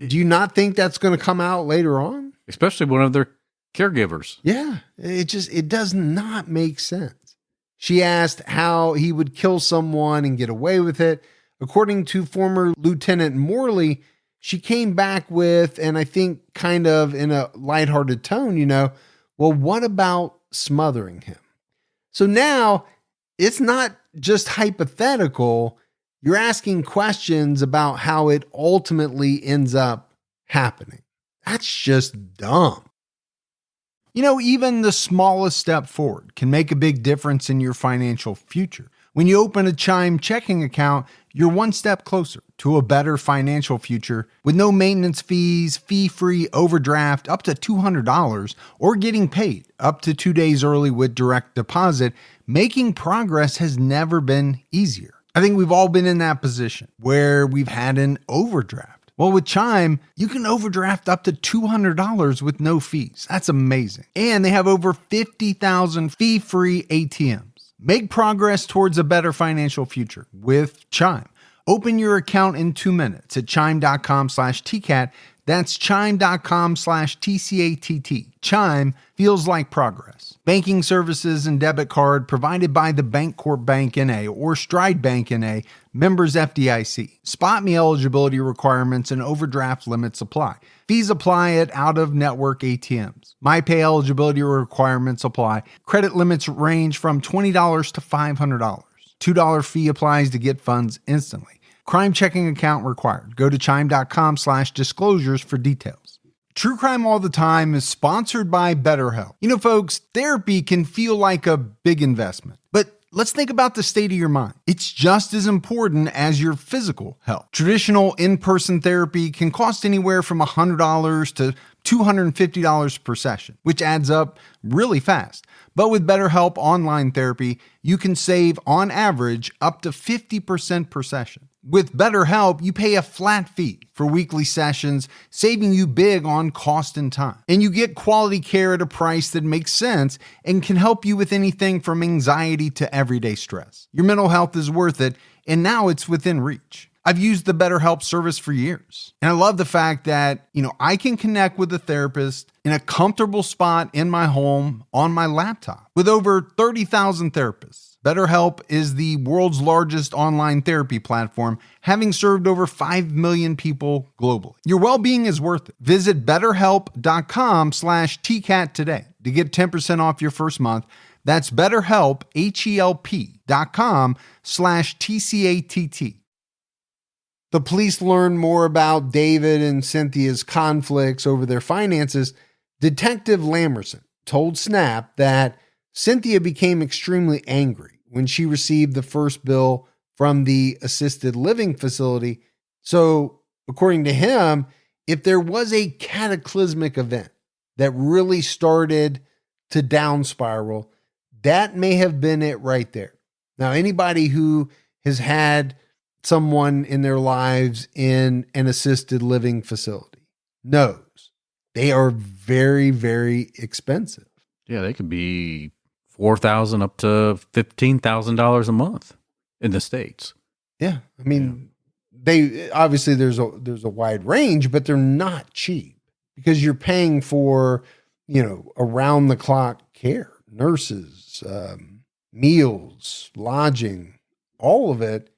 Do you not think that's going to come out later on? Especially one of their caregivers. Yeah, it does not make sense. She asked how he would kill someone and get away with it. According to former Lieutenant Morley, she came back with, and I think kind of in a lighthearted tone, well, what about smothering him? So now it's not just hypothetical. You're asking questions about how it ultimately ends up happening. That's just dumb. Even the smallest step forward can make a big difference in your financial future. When you open a Chime checking account, you're one step closer to a better financial future with no maintenance fees, fee-free overdraft up to $200, or getting paid up to 2 days early with direct deposit. Making progress has never been easier. I think we've all been in that position where we've had an overdraft. Well, with Chime, you can overdraft up to $200 with no fees. That's amazing. And they have over 50,000 fee-free ATMs. Make progress towards a better financial future with Chime. Open your account in 2 minutes at chime.com/TCAT. That's chime.com/TCATT. Chime feels like progress. Banking services and debit card provided by the Bancorp Bank N.A. or Stride Bank N.A., members FDIC. Spot me eligibility requirements and overdraft limits apply. Fees apply at out-of-network ATMs. MyPay eligibility requirements apply. Credit limits range from $20 to $500. $2 fee applies to get funds instantly. Crime checking account required. Go to chime.com/disclosures for details. True Crime All the Time is sponsored by BetterHelp. Folks, therapy can feel like a big investment, but Let's think about the state of your mind. It's just as important as your physical health. Traditional in-person therapy can cost anywhere from $100 to $250 per session, which adds up really fast. But with BetterHelp Online Therapy, you can save, on average, up to 50% per session. With BetterHelp, you pay a flat fee for weekly sessions, saving you big on cost and time. And you get quality care at a price that makes sense and can help you with anything from anxiety to everyday stress. Your mental health is worth it, and now it's within reach. I've used the BetterHelp service for years. And I love the fact that, I can connect with a therapist in a comfortable spot in my home on my laptop. With over 30,000 therapists, BetterHelp is the world's largest online therapy platform, having served over 5 million people globally. Your well-being is worth it. Visit betterhelp.com/TCAT today to get 10% off your first month. That's BetterHelp, HELP.com/TCATT. The police learned more about David and Cynthia's conflicts over their finances. Detective Lamerson told Snap that Cynthia became extremely angry when she received the first bill from the assisted living facility. So, according to him, if there was a cataclysmic event that really started to down spiral, that may have been it right there. Now, anybody who has had someone in their lives in an assisted living facility knows they are very, very expensive. Yeah, they could be $4,000 up to $15,000 a month in the States. Yeah, I mean, they obviously there's a wide range, but they're not cheap because you're paying for around the clock care, nurses, meals, lodging, all of it.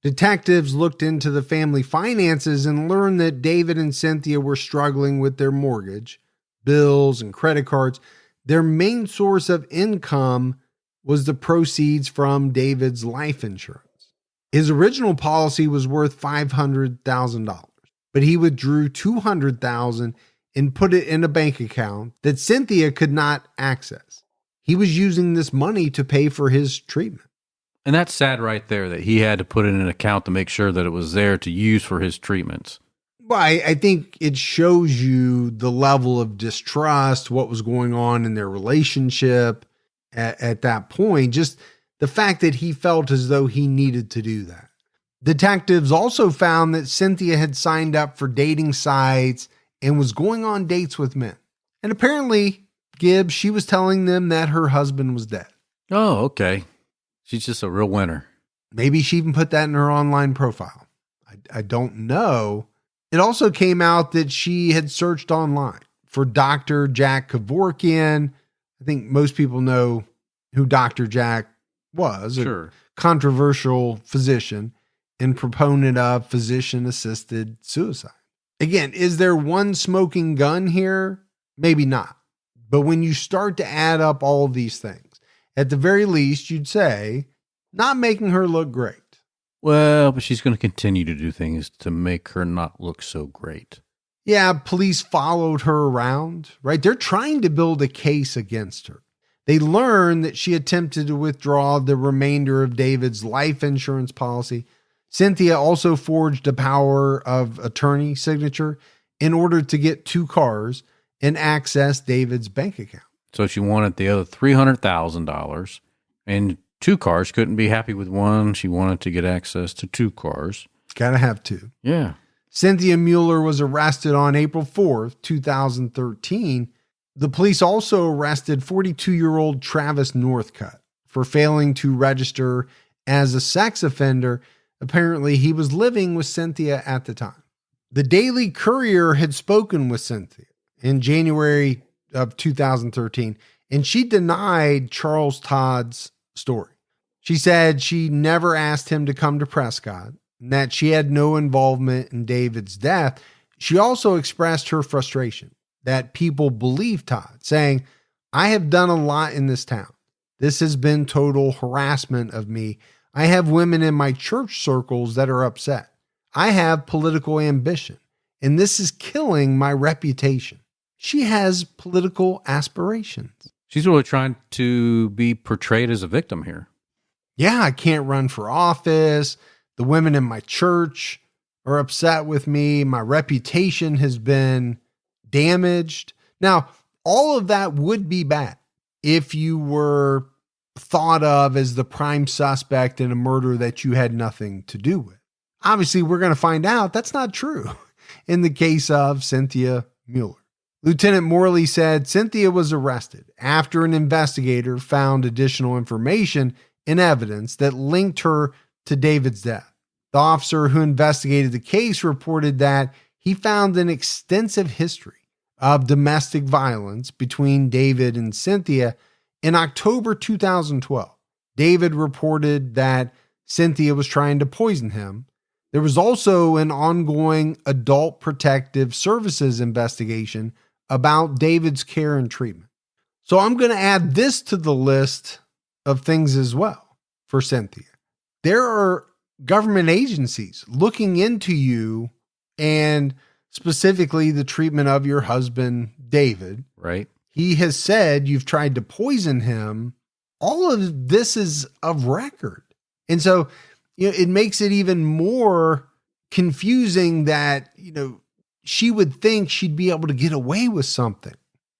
Detectives looked into the family finances and learned that David and Cynthia were struggling with their mortgage, bills, and credit cards. Their main source of income was the proceeds from David's life insurance. His original policy was worth $500,000, but he withdrew $200,000 and put it in a bank account that Cynthia could not access. He was using this money to pay for his treatment. And that's sad right there that he had to put it in an account to make sure that it was there to use for his treatments. Well, I think it shows you the level of distrust, what was going on in their relationship at that point. Just the fact that he felt as though he needed to do that. Detectives also found that Cynthia had signed up for dating sites and was going on dates with men. And apparently, Gibbs, she was telling them that her husband was dead. Oh, okay. She's just a real winner. Maybe she even put that in her online profile. I don't know. It also came out that she had searched online for Dr. Jack Kevorkian. I think most people know who Dr. Jack was. Sure. A controversial physician and proponent of physician-assisted suicide. Again, is there one smoking gun here? Maybe not. But when you start to add up all of these things, at the very least, you'd say, not making her look great. Well, but she's going to continue to do things to make her not look so great. Yeah, police followed her around, right? They're trying to build a case against her. They learned that she attempted to withdraw the remainder of David's life insurance policy. Cynthia also forged a power of attorney signature in order to get 2 cars and access David's bank account. So she wanted the other $300,000 and 2 cars. Couldn't be happy with one. She wanted to get access to 2 cars. Gotta have 2. Yeah. Cynthia Mueller was arrested on April 4th, 2013. The police also arrested 42-year-old Travis Northcutt for failing to register as a sex offender. Apparently, he was living with Cynthia at the time. The Daily Courier had spoken with Cynthia in January of 2013, and she denied Charles Todd's story. She said she never asked him to come to Prescott and that she had no involvement in David's death. She also expressed her frustration that people believe Todd, saying, "I have done a lot in this town. This has been total harassment of me. I have women in my church circles that are upset. I have political ambition, and this is killing my reputation." She has political aspirations. She's really trying to be portrayed as a victim here. Yeah, I can't run for office. The women in my church are upset with me. My reputation has been damaged. Now, all of that would be bad if you were thought of as the prime suspect in a murder that you had nothing to do with. Obviously, we're going to find out that's not true in the case of Cynthia Mueller. Lieutenant Morley said Cynthia was arrested after an investigator found additional information and evidence that linked her to David's death. The officer who investigated the case reported that he found an extensive history of domestic violence between David and Cynthia in October 2012. David reported that Cynthia was trying to poison him. There was also an ongoing Adult Protective Services investigation about David's care and treatment. So I'm going to add this to the list of things as well for Cynthia. There are government agencies looking into you and specifically the treatment of your husband, David. Right. He has said you've tried to poison him. All of this is of record. And so, it makes it even more confusing that, she would think she'd be able to get away with something.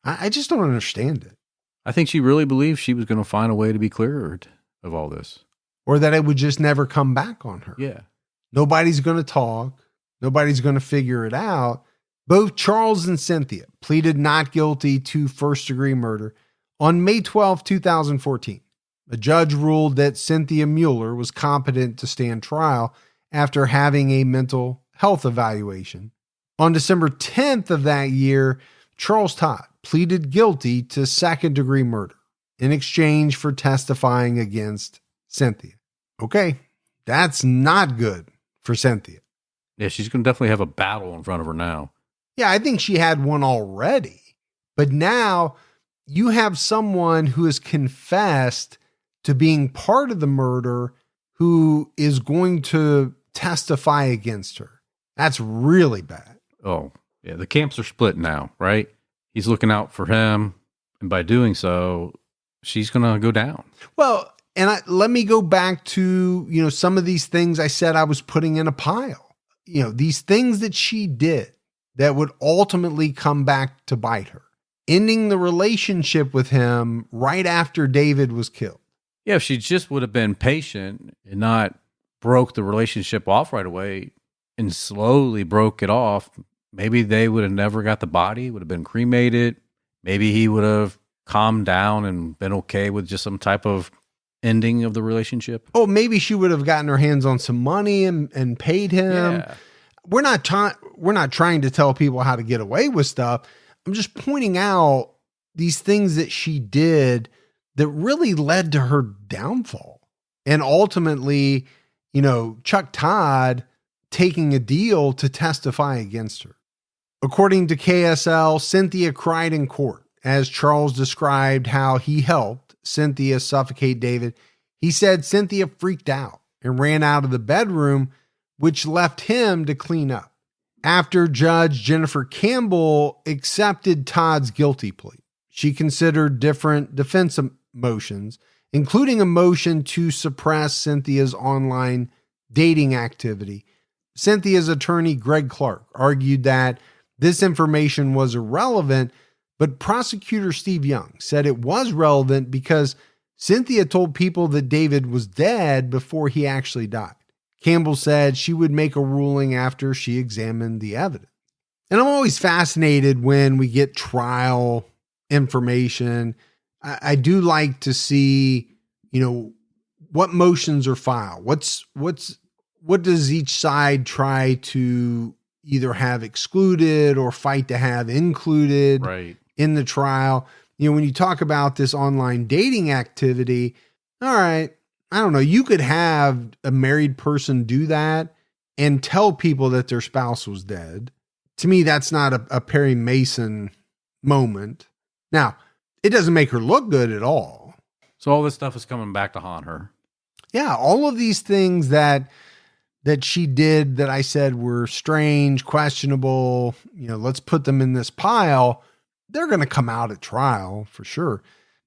I just don't understand it. I think she really believed she was going to find a way to be cleared of all this. Or that it would just never come back on her. Yeah. Nobody's going to talk. Nobody's going to figure it out. Both Charles and Cynthia pleaded not guilty to first-degree murder on May 12, 2014. A judge ruled that Cynthia Mueller was competent to stand trial after having a mental health evaluation. On December 10th of that year, Charles Todd pleaded guilty to second-degree murder in exchange for testifying against Cynthia. Okay, that's not good for Cynthia. Yeah, she's going to definitely have a battle in front of her now. Yeah, I think she had one already. But now you have someone who has confessed to being part of the murder who is going to testify against her. That's really bad. Oh, yeah. The camps are split now, right? He's looking out for him. And by doing so, she's going to go down. Well, and let me go back to, some of these things I said I was putting in a pile. These things that she did that would ultimately come back to bite her. Ending the relationship with him right after David was killed. Yeah, if she just would have been patient and not broke the relationship off right away and slowly broke it off, maybe they would have never got the body, would have been cremated. Maybe he would have calmed down and been okay with just some type of ending of the relationship. Oh, maybe she would have gotten her hands on some money and paid him. Yeah. We're not trying to tell people how to get away with stuff. I'm just pointing out these things that she did that really led to her downfall. And ultimately, Chuck Todd taking a deal to testify against her. According to KSL, Cynthia cried in court as Charles described how he helped Cynthia suffocate David. He said Cynthia freaked out and ran out of the bedroom, which left him to clean up. After Judge Jennifer Campbell accepted Todd's guilty plea, she considered different defense motions, including a motion to suppress Cynthia's online dating activity. Cynthia's attorney, Greg Clark, argued that this information was irrelevant, but prosecutor Steve Young said it was relevant because Cynthia told people that David was dead before he actually died. Campbell said she would make a ruling after she examined the evidence. And I'm always fascinated when we get trial information. I do like to see, what motions are filed. What does each side try to either have excluded or fight to have included in the trial? When you talk about this online dating activity, all right, I don't know, you could have a married person do that and tell people that their spouse was dead. To me, that's not a Perry Mason moment. Now, it doesn't make her look good at all. So all this stuff is coming back to haunt her. Yeah, all of these things that she did that I said were strange, questionable, let's put them in this pile, they're going to come out at trial for sure.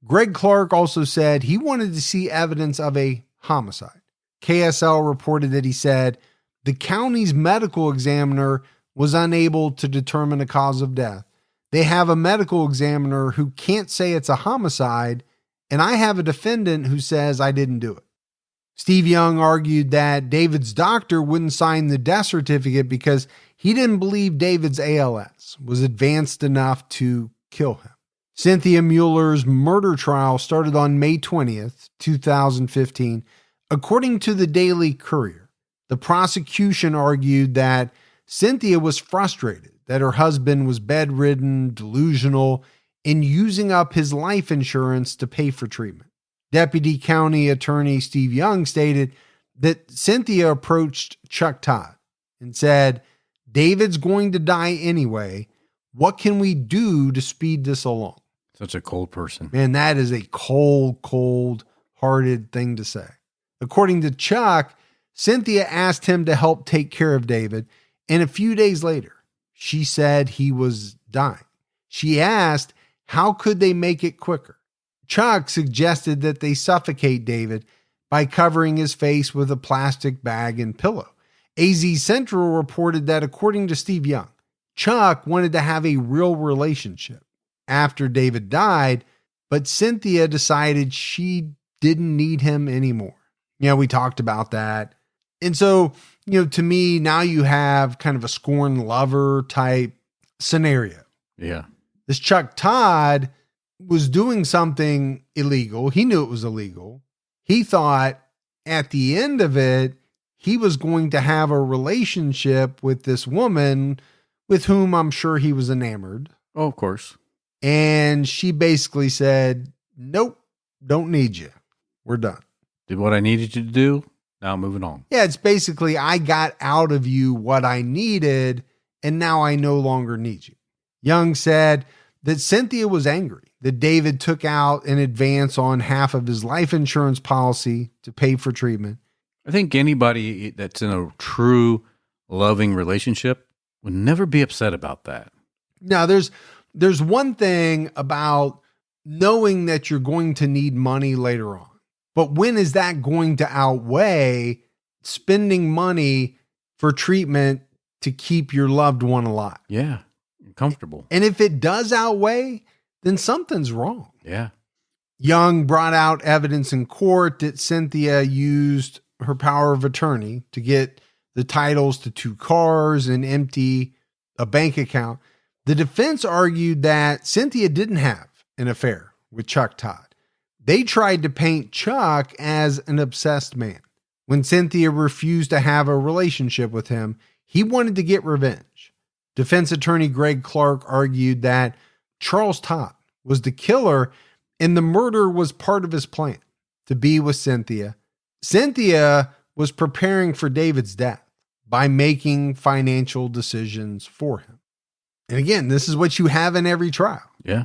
Greg Clark also said he wanted to see evidence of a homicide. KSL reported that he said, the county's medical examiner was unable to determine a cause of death. They have a medical examiner who can't say it's a homicide, and I have a defendant who says I didn't do it. Steve Young argued that David's doctor wouldn't sign the death certificate because he didn't believe David's ALS was advanced enough to kill him. Cynthia Mueller's murder trial started on May 20th, 2015. According to the Daily Courier, the prosecution argued that Cynthia was frustrated that her husband was bedridden, delusional, and using up his life insurance to pay for treatment. Deputy County Attorney Steve Young stated that Cynthia approached Chuck Todd and said, David's going to die anyway. What can we do to speed this along? Such a cold person. Man, that is a cold-hearted thing to say. According to Chuck, Cynthia asked him to help take care of David, and a few days later, she said he was dying. She asked, how could they make it quicker? Chuck suggested that they suffocate David by covering his face with a plastic bag and pillow. AZ Central reported that according to Steve Young, Chuck wanted to have a real relationship after David died, but Cynthia decided she didn't need him anymore. We talked about that. And so, to me, now you have kind of a scorned lover type scenario. Yeah. This Chuck Todd was doing something illegal. He knew it was illegal. He thought at the end of it, he was going to have a relationship with this woman with whom I'm sure he was enamored. Oh, of course. And she basically said, nope, don't need you. We're done. Did what I needed you to do. Now I'm moving on. Yeah, it's basically, I got out of you what I needed, and now I no longer need you. Young said that Cynthia was angry that David took out an advance on half of his life insurance policy to pay for treatment. I think anybody that's in a true loving relationship would never be upset about that. Now, there's one thing about knowing that you're going to need money later on, but when is that going to outweigh spending money for treatment to keep your loved one alive? Yeah, comfortable. And if it does outweigh, then something's wrong. Yeah. Young brought out evidence in court that Cynthia used her power of attorney to get the titles to 2 cars and empty a bank account. The defense argued that Cynthia didn't have an affair with Chuck Todd. They tried to paint Chuck as an obsessed man. When Cynthia refused to have a relationship with him, he wanted to get revenge. Defense attorney Greg Clark argued that Charles Todd was the killer and the murder was part of his plan to be with Cynthia. Cynthia was preparing for David's death by making financial decisions for him. And again, this is what you have in every trial. Yeah.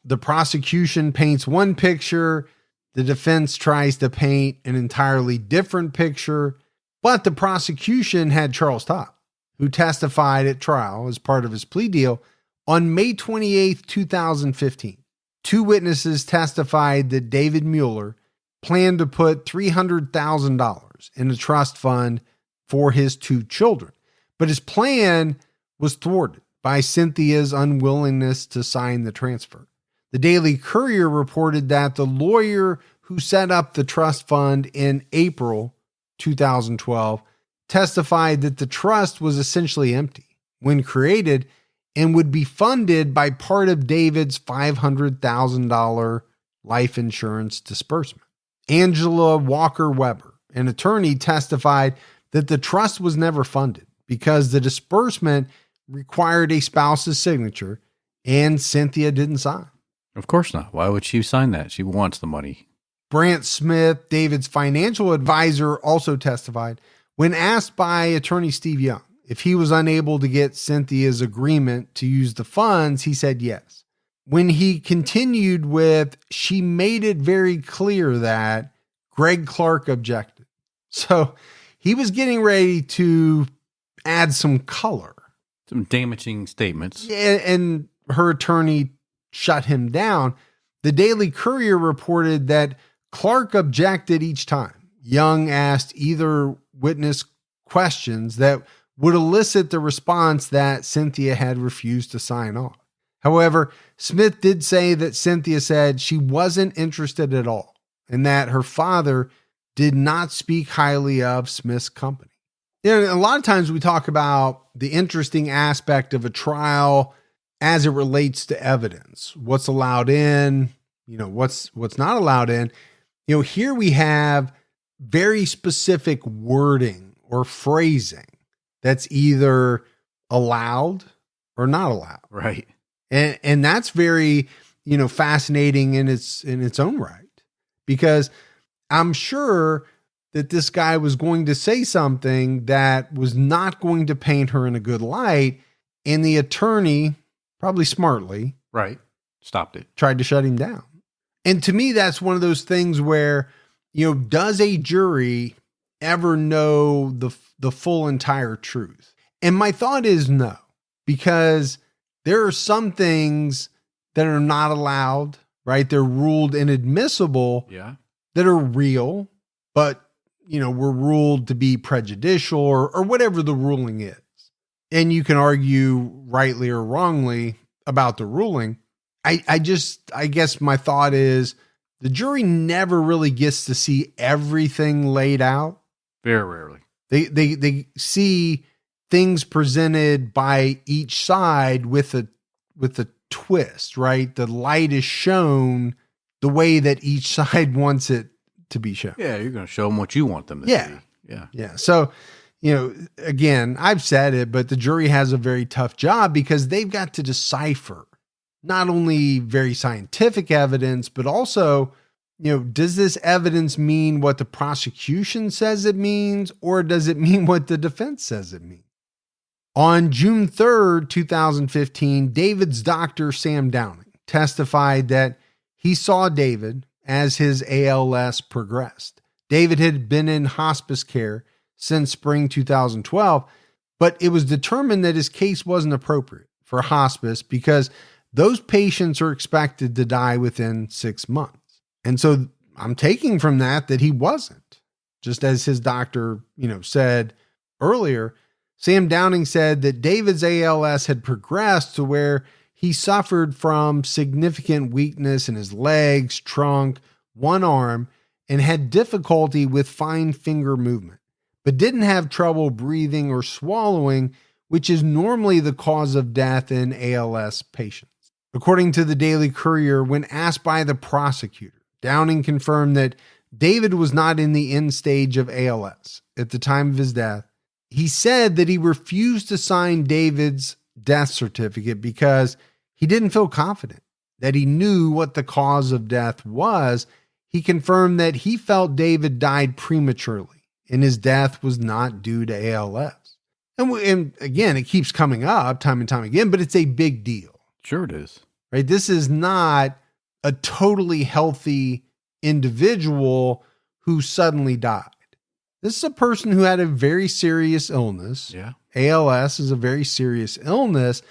The prosecution paints one picture, the defense tries to paint an entirely different picture, but the prosecution had Charles Todd, who testified at trial as part of his plea deal on May 28th, 2015. 2 witnesses testified that David Mueller planned to put $300,000 in a trust fund for his 2 children, but his plan was thwarted by Cynthia's unwillingness to sign the transfer. The Daily Courier reported that the lawyer who set up the trust fund in April 2012 testified that the trust was essentially empty when created and would be funded by part of David's $500,000 life insurance disbursement. Angela Walker Weber, an attorney, testified that the trust was never funded because the disbursement required a spouse's signature and Cynthia didn't sign. Of course not. Why would she sign that? She wants the money. Brant Smith, David's financial advisor, also testified when asked by attorney Steve Young if he was unable to get Cynthia's agreement to use the funds. He said yes. When he continued with, she made it very clear that Greg Clark objected. So he was getting ready to add some color. Some damaging statements. And her attorney shut him down. The Daily Courier reported that Clark objected each time Young asked either witness questions that would elicit the response that Cynthia had refused to sign off. However, Smith did say that Cynthia said she wasn't interested at all and that her father did not speak highly of Smith's company. A lot of times we talk about the interesting aspect of a trial as it relates to evidence, what's allowed in, what's not allowed in. Here we have very specific wording or phrasing that's either allowed or not allowed. Right. And that's very, fascinating in its own right, because I'm sure that this guy was going to say something that was not going to paint her in a good light. And the attorney, probably smartly, right, stopped it, tried to shut him down. And to me, that's one of those things where, does a jury ever know the full entire truth? And my thought is no, because there are some things that are not allowed, right? They're ruled inadmissible, that are real, but, were ruled to be prejudicial or whatever the ruling is. And you can argue rightly or wrongly about the ruling. I guess my thought is the jury never really gets to see everything laid out. Very rarely. They see things presented by each side with a twist, right? The light is shown the way that each side wants it to be shown. Yeah, you're going to show them what you want them to see. Yeah. So, again, I've said it, but the jury has a very tough job because they've got to decipher not only very scientific evidence, but also, does this evidence mean what the prosecution says it means, or does it mean what the defense says it means? On June 3rd, 2015, David's doctor, Sam Downing, testified that he saw David as his ALS progressed. David had been in hospice care since spring 2012, but it was determined that his case wasn't appropriate for hospice because those patients are expected to die within 6 months. And so I'm taking from that he wasn't. Just as his doctor, said earlier, Sam Downing said that David's ALS had progressed to where he suffered from significant weakness in his legs, trunk, one arm, and had difficulty with fine finger movement, but didn't have trouble breathing or swallowing, which is normally the cause of death in ALS patients. According to the Daily Courier, when asked by the prosecutor, Downing confirmed that David was not in the end stage of ALS at the time of his death. He said that he refused to sign David's death certificate because he didn't feel confident that he knew what the cause of death was. He confirmed that he felt David died prematurely and his death was not due to ALS. And again, it keeps coming up time and time again, but it's a big deal. Sure it is. Right? This is not a totally healthy individual who suddenly died. This is a person who had a very serious illness. Yeah. ALS is a very serious illness.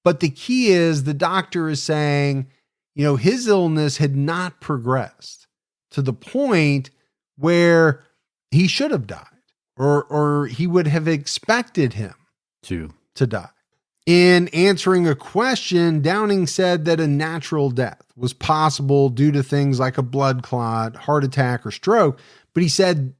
But the key is the doctor is saying, his illness had not progressed to the point where he should have died or he would have expected him to die. In answering a question, Downing said that a natural death was possible due to things like a blood clot, heart attack, or stroke. But he said,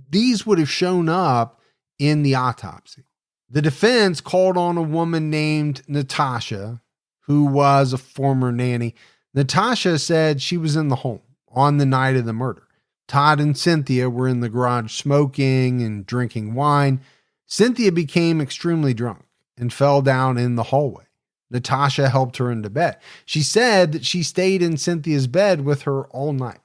these would have shown up in the autopsy. The defense called on a woman named Natasha, who was a former nanny. Natasha said she was in the home on the night of the murder. Todd and Cynthia were in the garage smoking and drinking wine. Cynthia became extremely drunk and fell down in the hallway. Natasha helped her into bed. She said that she stayed in Cynthia's bed with her all night.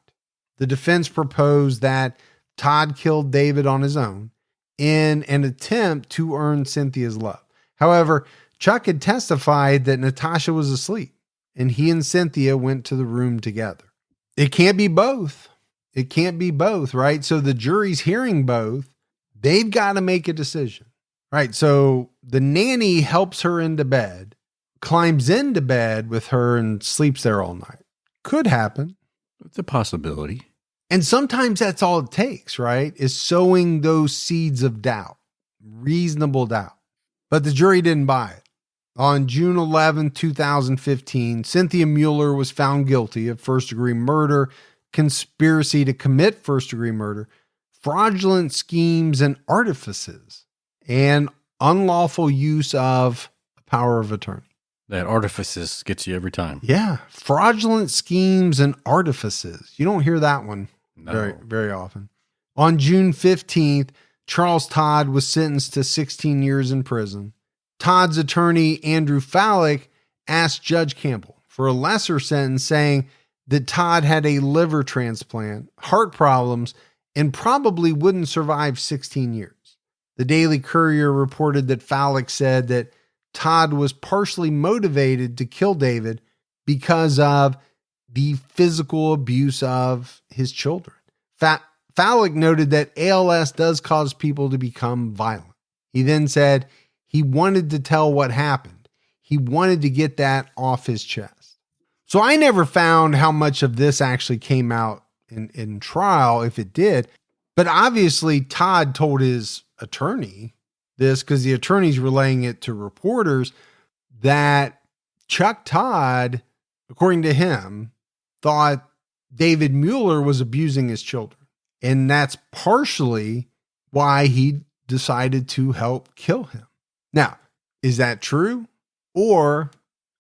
The defense proposed that Todd killed David on his own in an attempt to earn Cynthia's love. However, Chuck had testified that Natasha was asleep and he and Cynthia went to the room together. It can't be both. It can't be both, right? So the jury's hearing both. They've got to make a decision, right? So the nanny helps her into bed, climbs into bed with her and sleeps there all night. Could happen. It's a possibility. And sometimes that's all it takes, right? Is sowing those seeds of doubt, reasonable doubt. But the jury didn't buy it. On June 11, 2015, Cynthia Mueller was found guilty of first-degree murder, conspiracy to commit first-degree murder, fraudulent schemes and artifices, and unlawful use of power of attorney. That artifices gets you every time. Yeah, fraudulent schemes and artifices. You don't hear that one very, very often. On June 15th, Charles Todd was sentenced to 16 years in prison. Todd's attorney, Andrew Fallick, asked Judge Campbell for a lesser sentence, saying that Todd had a liver transplant, heart problems, and probably wouldn't survive 16 years. The Daily Courier reported that Fallick said that Todd was partially motivated to kill David because of the physical abuse of his children. Fallick noted that ALS does cause people to become violent. He then said he wanted to tell what happened. He wanted to get that off his chest. So I never found how much of this actually came out in trial, if it did. But obviously Todd told his attorney this, because the attorney's relaying it to reporters, that Chuck Todd, according to him, thought David Mueller was abusing his children. And that's partially why he decided to help kill him. Now, is that true? Or,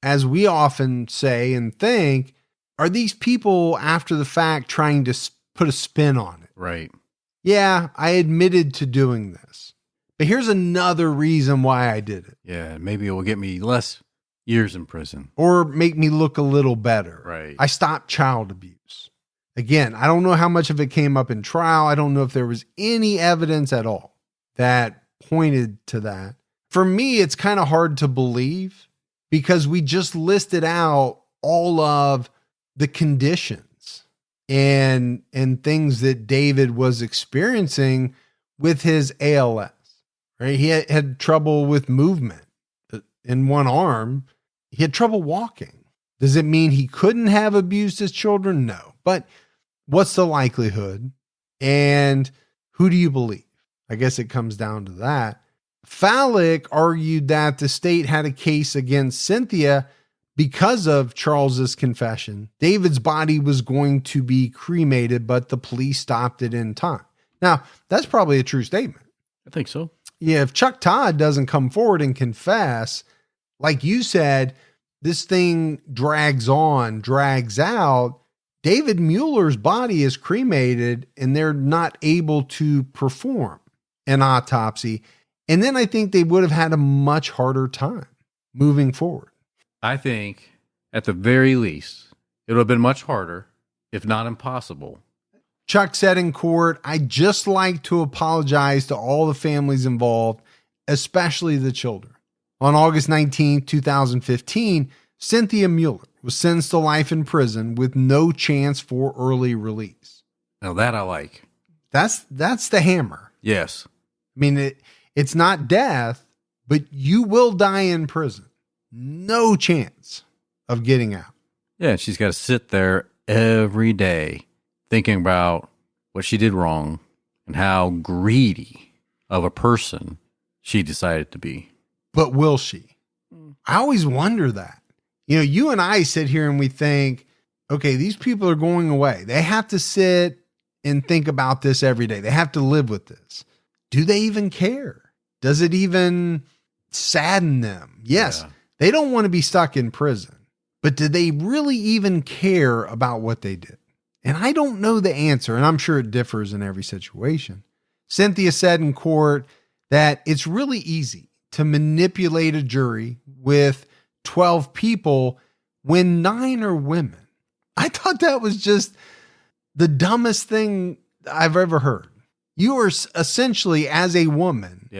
as we often say and think, are these people after the fact trying to put a spin on it? Right. Yeah, I admitted to doing this. But here's another reason why I did it. Yeah, maybe it will get me less years in prison. Or make me look a little better. Right. I stopped child abuse. Again, I don't know how much of it came up in trial. I don't know if there was any evidence at all that pointed to that. For me, it's kind of hard to believe because we just listed out all of the conditions and things that David was experiencing with his ALS. Right? He had trouble with movement in one arm. He had trouble walking. Does it mean he couldn't have abused his children? No. But what's the likelihood? And who do you believe? I guess it comes down to that. Fallick argued that the state had a case against Cynthia because of Charles's confession. David's body was going to be cremated, but the police stopped it in time. Now, that's probably a true statement. I think so. Yeah, if Chuck Todd doesn't come forward and confess, like you said, this thing drags on, drags out. David Mueller's body is cremated and they're not able to perform an autopsy. And then I think they would have had a much harder time moving forward. I think at the very least, it would have been much harder, if not impossible. Chuck said in court, "I'd just like to apologize to all the families involved, especially the children." On August 19, 2015, Cynthia Mueller was sentenced to life in prison with no chance for early release. Now that I like. That's the hammer. Yes. I mean, it's not death, but you will die in prison. No chance of getting out. Yeah, she's got to sit there every day thinking about what she did wrong and how greedy of a person she decided to be. But will she? I always wonder that. You know, you and I sit here and we think, okay, these people are going away. They have to sit and think about this every day. They have to live with this. Do they even care? Does it even sadden them? Yes, yeah. They don't want to be stuck in prison, but do they really even care about what they did? And I don't know the answer, and I'm sure it differs in every situation. Cynthia said in court that it's really easy to manipulate a jury with 12 people when 9 are women. I thought that was just the dumbest thing I've ever heard. You are essentially, as a woman,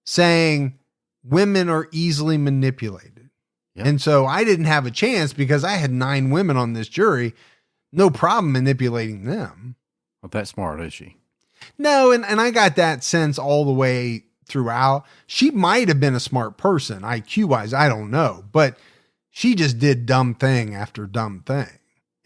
saying women are easily manipulated. Yep. And so I didn't have a chance because I had 9 women on this jury. No problem manipulating them. Not that smart, is she? No, and I got that sense all the way throughout. She might have been a smart person, IQ-wise, I don't know. But she just did dumb thing after dumb thing.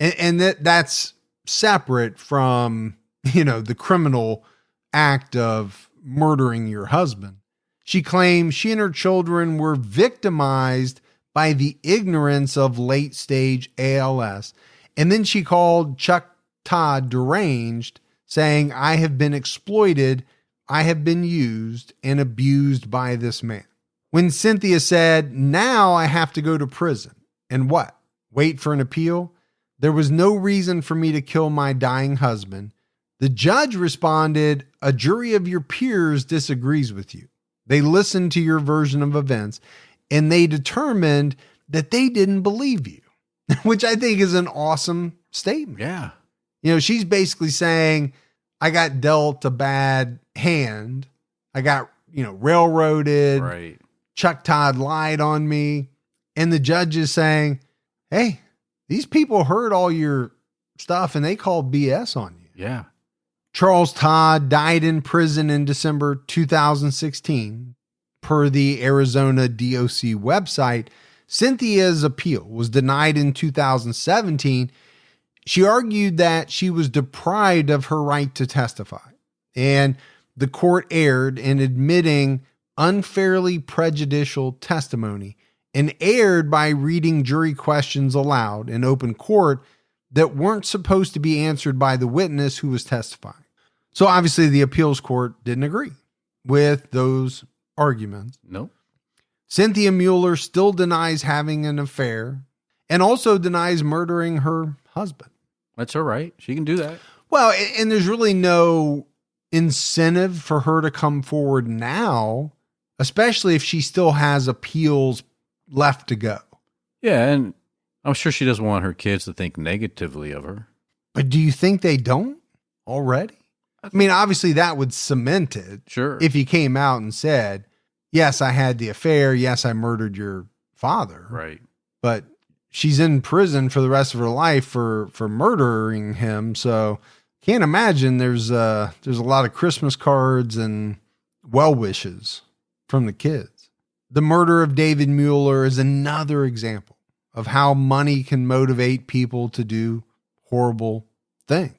And that's separate from, the criminal act of murdering your husband. She claims she and her children were victimized by the ignorance of late stage ALS. And then she called Chuck Todd deranged, saying, I have been exploited, I have been used and abused by this man. When Cynthia said, now I have to go to prison. And what? Wait for an appeal? There was no reason for me to kill my dying husband. The judge responded, a jury of your peers disagrees with you. They listened to your version of events and they determined that they didn't believe you, which I think is an awesome statement. Yeah. She's basically saying, I got dealt a bad hand. I got, railroaded. Right. Chuck Todd lied on me. And the judge is saying, hey, these people heard all your stuff and they called BS on you. Yeah. Charles Todd died in prison in December 2016. Per the Arizona DOC website, Cynthia's appeal was denied in 2017. She argued that she was deprived of her right to testify, and the court erred in admitting unfairly prejudicial testimony and erred by reading jury questions aloud in open court that weren't supposed to be answered by the witness who was testifying. So obviously the appeals court didn't agree with those arguments. No. Cynthia Mueller still denies having an affair and also denies murdering her husband. That's all right. She can do that. Well, and there's really no incentive for her to come forward now, especially if she still has appeals left to go. Yeah, and I'm sure she doesn't want her kids to think negatively of her. But do you think they don't already? I mean, obviously that would cement it. Sure. If he came out and said, yes, I had the affair. Yes, I murdered your father. Right. But she's in prison for the rest of her life for murdering him. So can't imagine there's a lot of Christmas cards and well wishes from the kids. The murder of David Mueller is another example of how money can motivate people to do horrible things.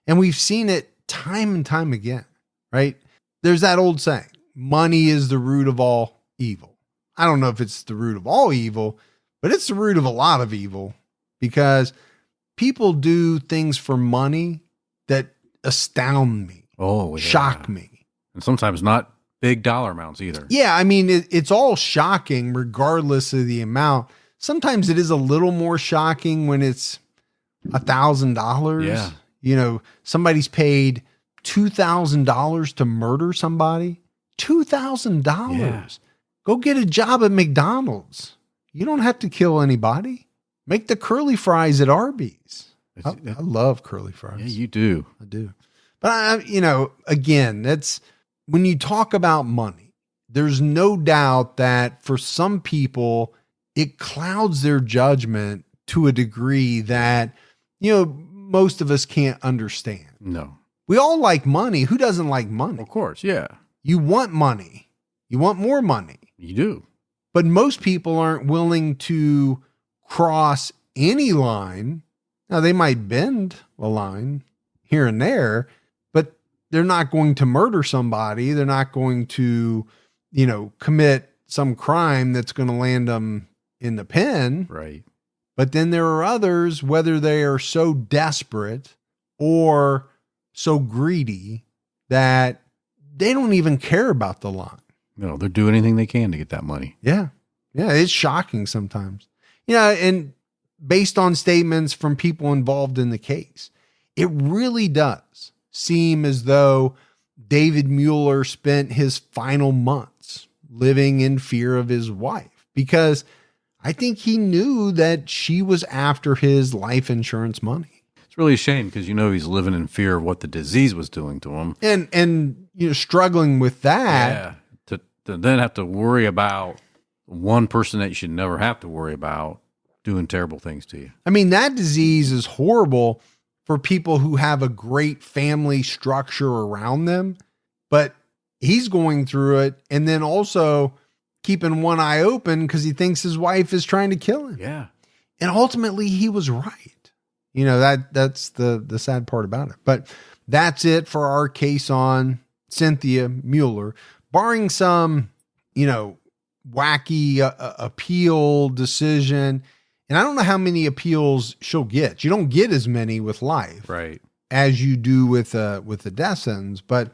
And we've seen it time and time again, right? There's that old saying, money is the root of all evil. I don't know if it's the root of all evil, but it's the root of a lot of evil because people do things for money that astound me, shock me. And sometimes not big dollar amounts either. Yeah, I mean, it's all shocking regardless of the amount. Sometimes it is a little more shocking when it's $1,000. Yeah. Somebody's paid $2,000 to murder somebody. $2,000. Yeah. Go get a job at McDonald's. You don't have to kill anybody. Make the curly fries at Arby's. I love curly fries. Yeah, you do. I do. But again, that's when you talk about money, there's no doubt that for some people, it clouds their judgment to a degree that, most of us can't understand. No. We all like money. Who doesn't like money? Of course, yeah. You want money. You want more money. You do. But most people aren't willing to cross any line. Now, they might bend a line here and there, but they're not going to murder somebody. They're not going to, commit some crime that's going to land them in the pen. Right. But then there are others, whether they are so desperate or so greedy that they don't even care about the line. No, they'll do anything they can to get that money. Yeah. Yeah. It's shocking sometimes. And based on statements from people involved in the case, it really does seem as though David Mueller spent his final months living in fear of his wife because I think he knew that she was after his life insurance money. It's really a shame because he's living in fear of what the disease was doing to him. And struggling with that. Yeah. To then have to worry about one person that you should never have to worry about doing terrible things to you. I mean, that disease is horrible for people who have a great family structure around them, but he's going through it and then also keeping one eye open because he thinks his wife is trying to kill him. Yeah. And ultimately he was right. That's the sad part about it. But that's it for our case on Cynthia Mueller, barring some, wacky appeal decision. And I don't know how many appeals she'll get. You don't get as many with life, right, as you do with the death sentence. But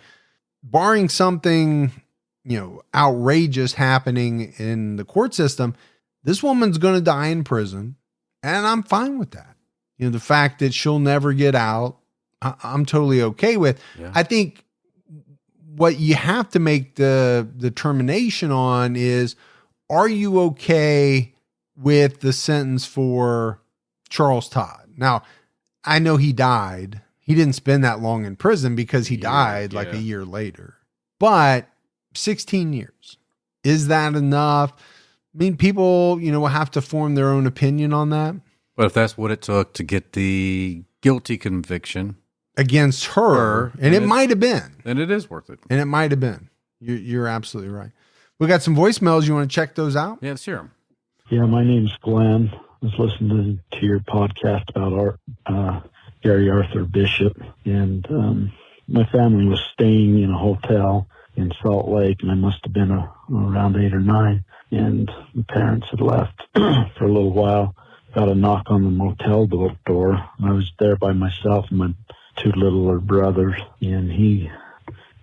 barring something, outrageous happening in the court system, this woman's going to die in prison, and I'm fine with that. The fact that she'll never get out, I'm totally okay with. Yeah. I think what you have to make the determination on is, are you okay with the sentence for Charles Todd? Now, I know he died. He didn't spend that long in prison because he died like a year later. But 16 years, is that enough? I mean, people, will have to form their own opinion on that. But if that's what it took to get the guilty conviction against her, and it might have been, then it is worth it. And it might have been. You're absolutely right. We got some voicemails. You want to check those out? Yeah, let's hear them. Yeah, my name's Glenn. I was listening to your podcast about Gary Arthur Bishop, and my family was staying in a hotel in Salt Lake, and I must have been around 8 or 9, and my parents had left for a little while. Got a knock on the motel door. I was there by myself and my 2 littler brothers, and he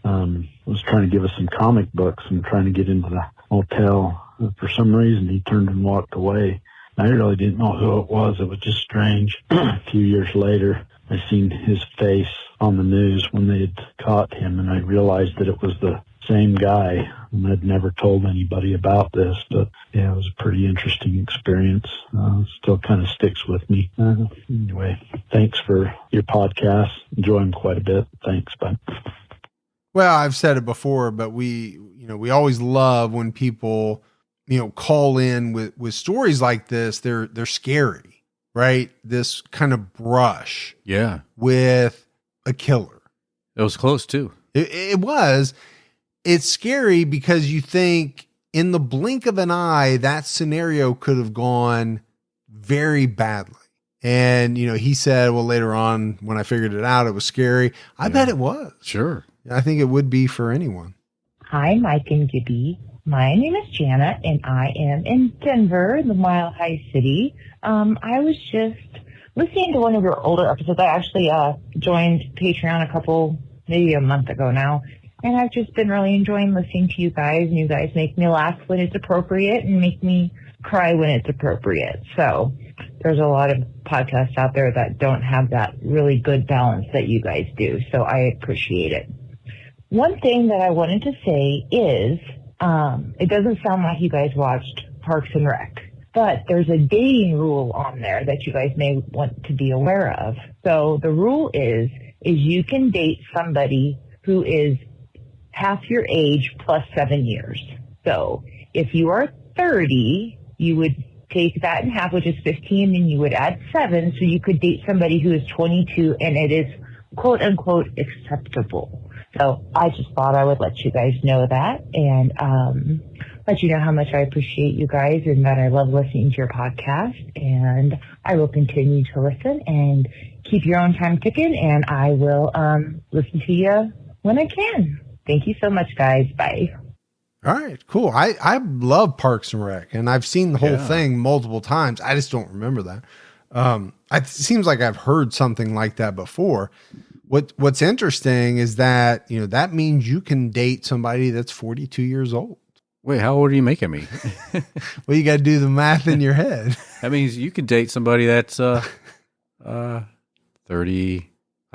was trying to give us some comic books and trying to get into the hotel. For some reason, he turned and walked away. I really didn't know who it was. It was just strange. A few years later, I seen his face on the news when they had caught him, and I realized that it was the same guy. And I'd never told anybody about this, but yeah, it was a pretty interesting experience. Still kind of sticks with me. Anyway, thanks for your podcast. Enjoy them quite a bit. Thanks. Bye. Well, I've said it before, but we always love when people, call in with stories like this. They're scary, right? This kind of brush. Yeah. With a killer. It was close too. It was. It's scary because you think in the blink of an eye, that scenario could have gone very badly. And, he said, well, later on when I figured it out, it was scary. I bet it was. Sure. I think it would be for anyone. Hi, Mike and Gibby. My name is Janet, and I am in Denver, the Mile High City. I was just listening to one of your older episodes. I actually joined Patreon maybe a month ago now. And I've just been really enjoying listening to you guys. And you guys make me laugh when it's appropriate and make me cry when it's appropriate. So there's a lot of podcasts out there that don't have that really good balance that you guys do. So I appreciate it. One thing that I wanted to say is, it doesn't sound like you guys watched Parks and Rec, but there's a dating rule on there that you guys may want to be aware of. So the rule is you can date somebody who is half your age plus 7 years. So if you are 30, you would take that in half, which is 15, and you would add 7. So you could date somebody who is 22, and it is quote unquote acceptable. So I just thought I would let you guys know that, and let you know how much I appreciate you guys and that I love listening to your podcast. And I will continue to listen and keep your own time ticking, and I will listen to you when I can. Thank you so much, guys. Bye. All right, cool. I love Parks and Rec, and I've seen the whole thing multiple times. I just don't remember that. It seems like I've heard something like that before. What's interesting is that, that means you can date somebody that's 42 years old. Wait, how old are you making me? Well, you got to do the math in your head. That means you can date somebody that's 30. I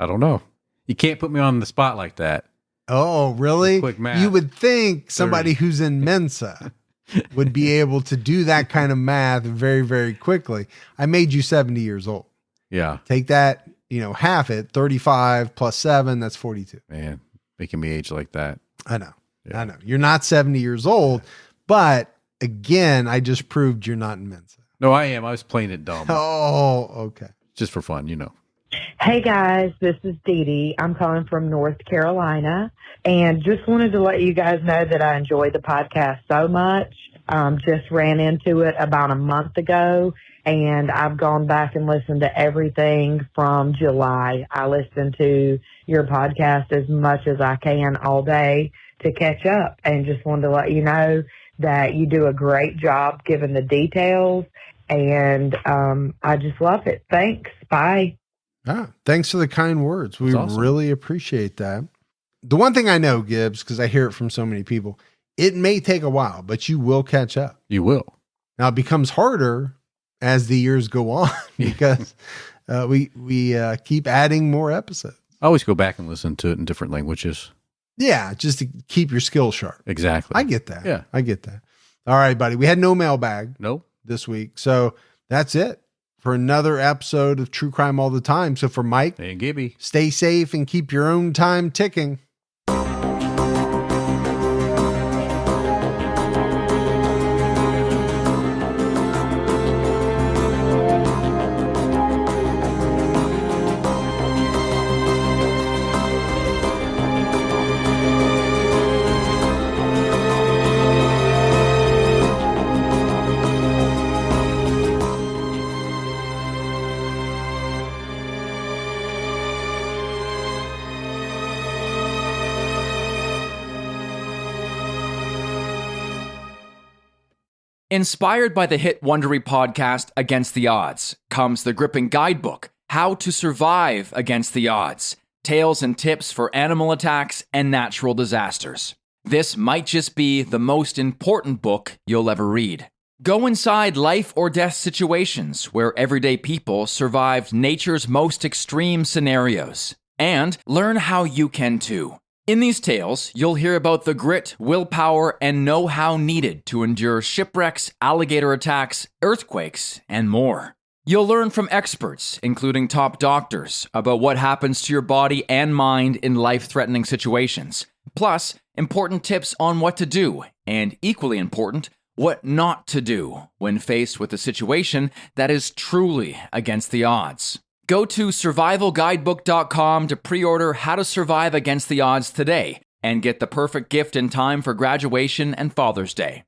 don't know. You can't put me on the spot like that. Oh, really? Quick math. You would think somebody 30. who's in Mensa would be able to do that kind of math very, very quickly. I made you 70 years old. Yeah. Take that, half it, 35 plus 7, that's 42. Man, making me age like that. I know. Yeah. I know. You're not 70 years old, but again, I just proved you're not in Mensa. No, I am. I was playing it dumb. Oh, okay. Just for fun, Hey guys, this is Dee Dee. I'm calling from North Carolina, and just wanted to let you guys know that I enjoy the podcast so much. Just ran into it about a month ago, and I've gone back and listened to everything from July. I listen to your podcast as much as I can all day to catch up, and just wanted to let you know that you do a great job giving the details, and I just love it. Thanks. Bye. Thanks for the kind words. We awesome. really appreciate that. The one thing I know, Gibbs, because I hear it from so many people, it may take a while, but you will catch up. You will. Now it becomes harder as the years go on because we keep adding more episodes. I always go back and listen to it in different languages. Yeah, just to keep your skills sharp. Exactly. I get that. Yeah. I get that. All right, buddy. We had no mailbag this week. So that's it for another episode of True Crime All the Time. So for Mike and Gibby, stay safe and keep your own time ticking. Inspired by the hit Wondery podcast Against the Odds comes the gripping guidebook, How to Survive Against the Odds, Tales and Tips for Animal Attacks and Natural Disasters. This might just be the most important book you'll ever read. Go inside life or death situations where everyday people survived nature's most extreme scenarios, and learn how you can too. In these tales, you'll hear about the grit, willpower, and know-how needed to endure shipwrecks, alligator attacks, earthquakes, and more. You'll learn from experts, including top doctors, about what happens to your body and mind in life-threatening situations. Plus, important tips on what to do, and equally important, what not to do when faced with a situation that is truly against the odds. Go to survivalguidebook.com to pre-order How to Survive Against the Odds today and get the perfect gift in time for graduation and Father's Day.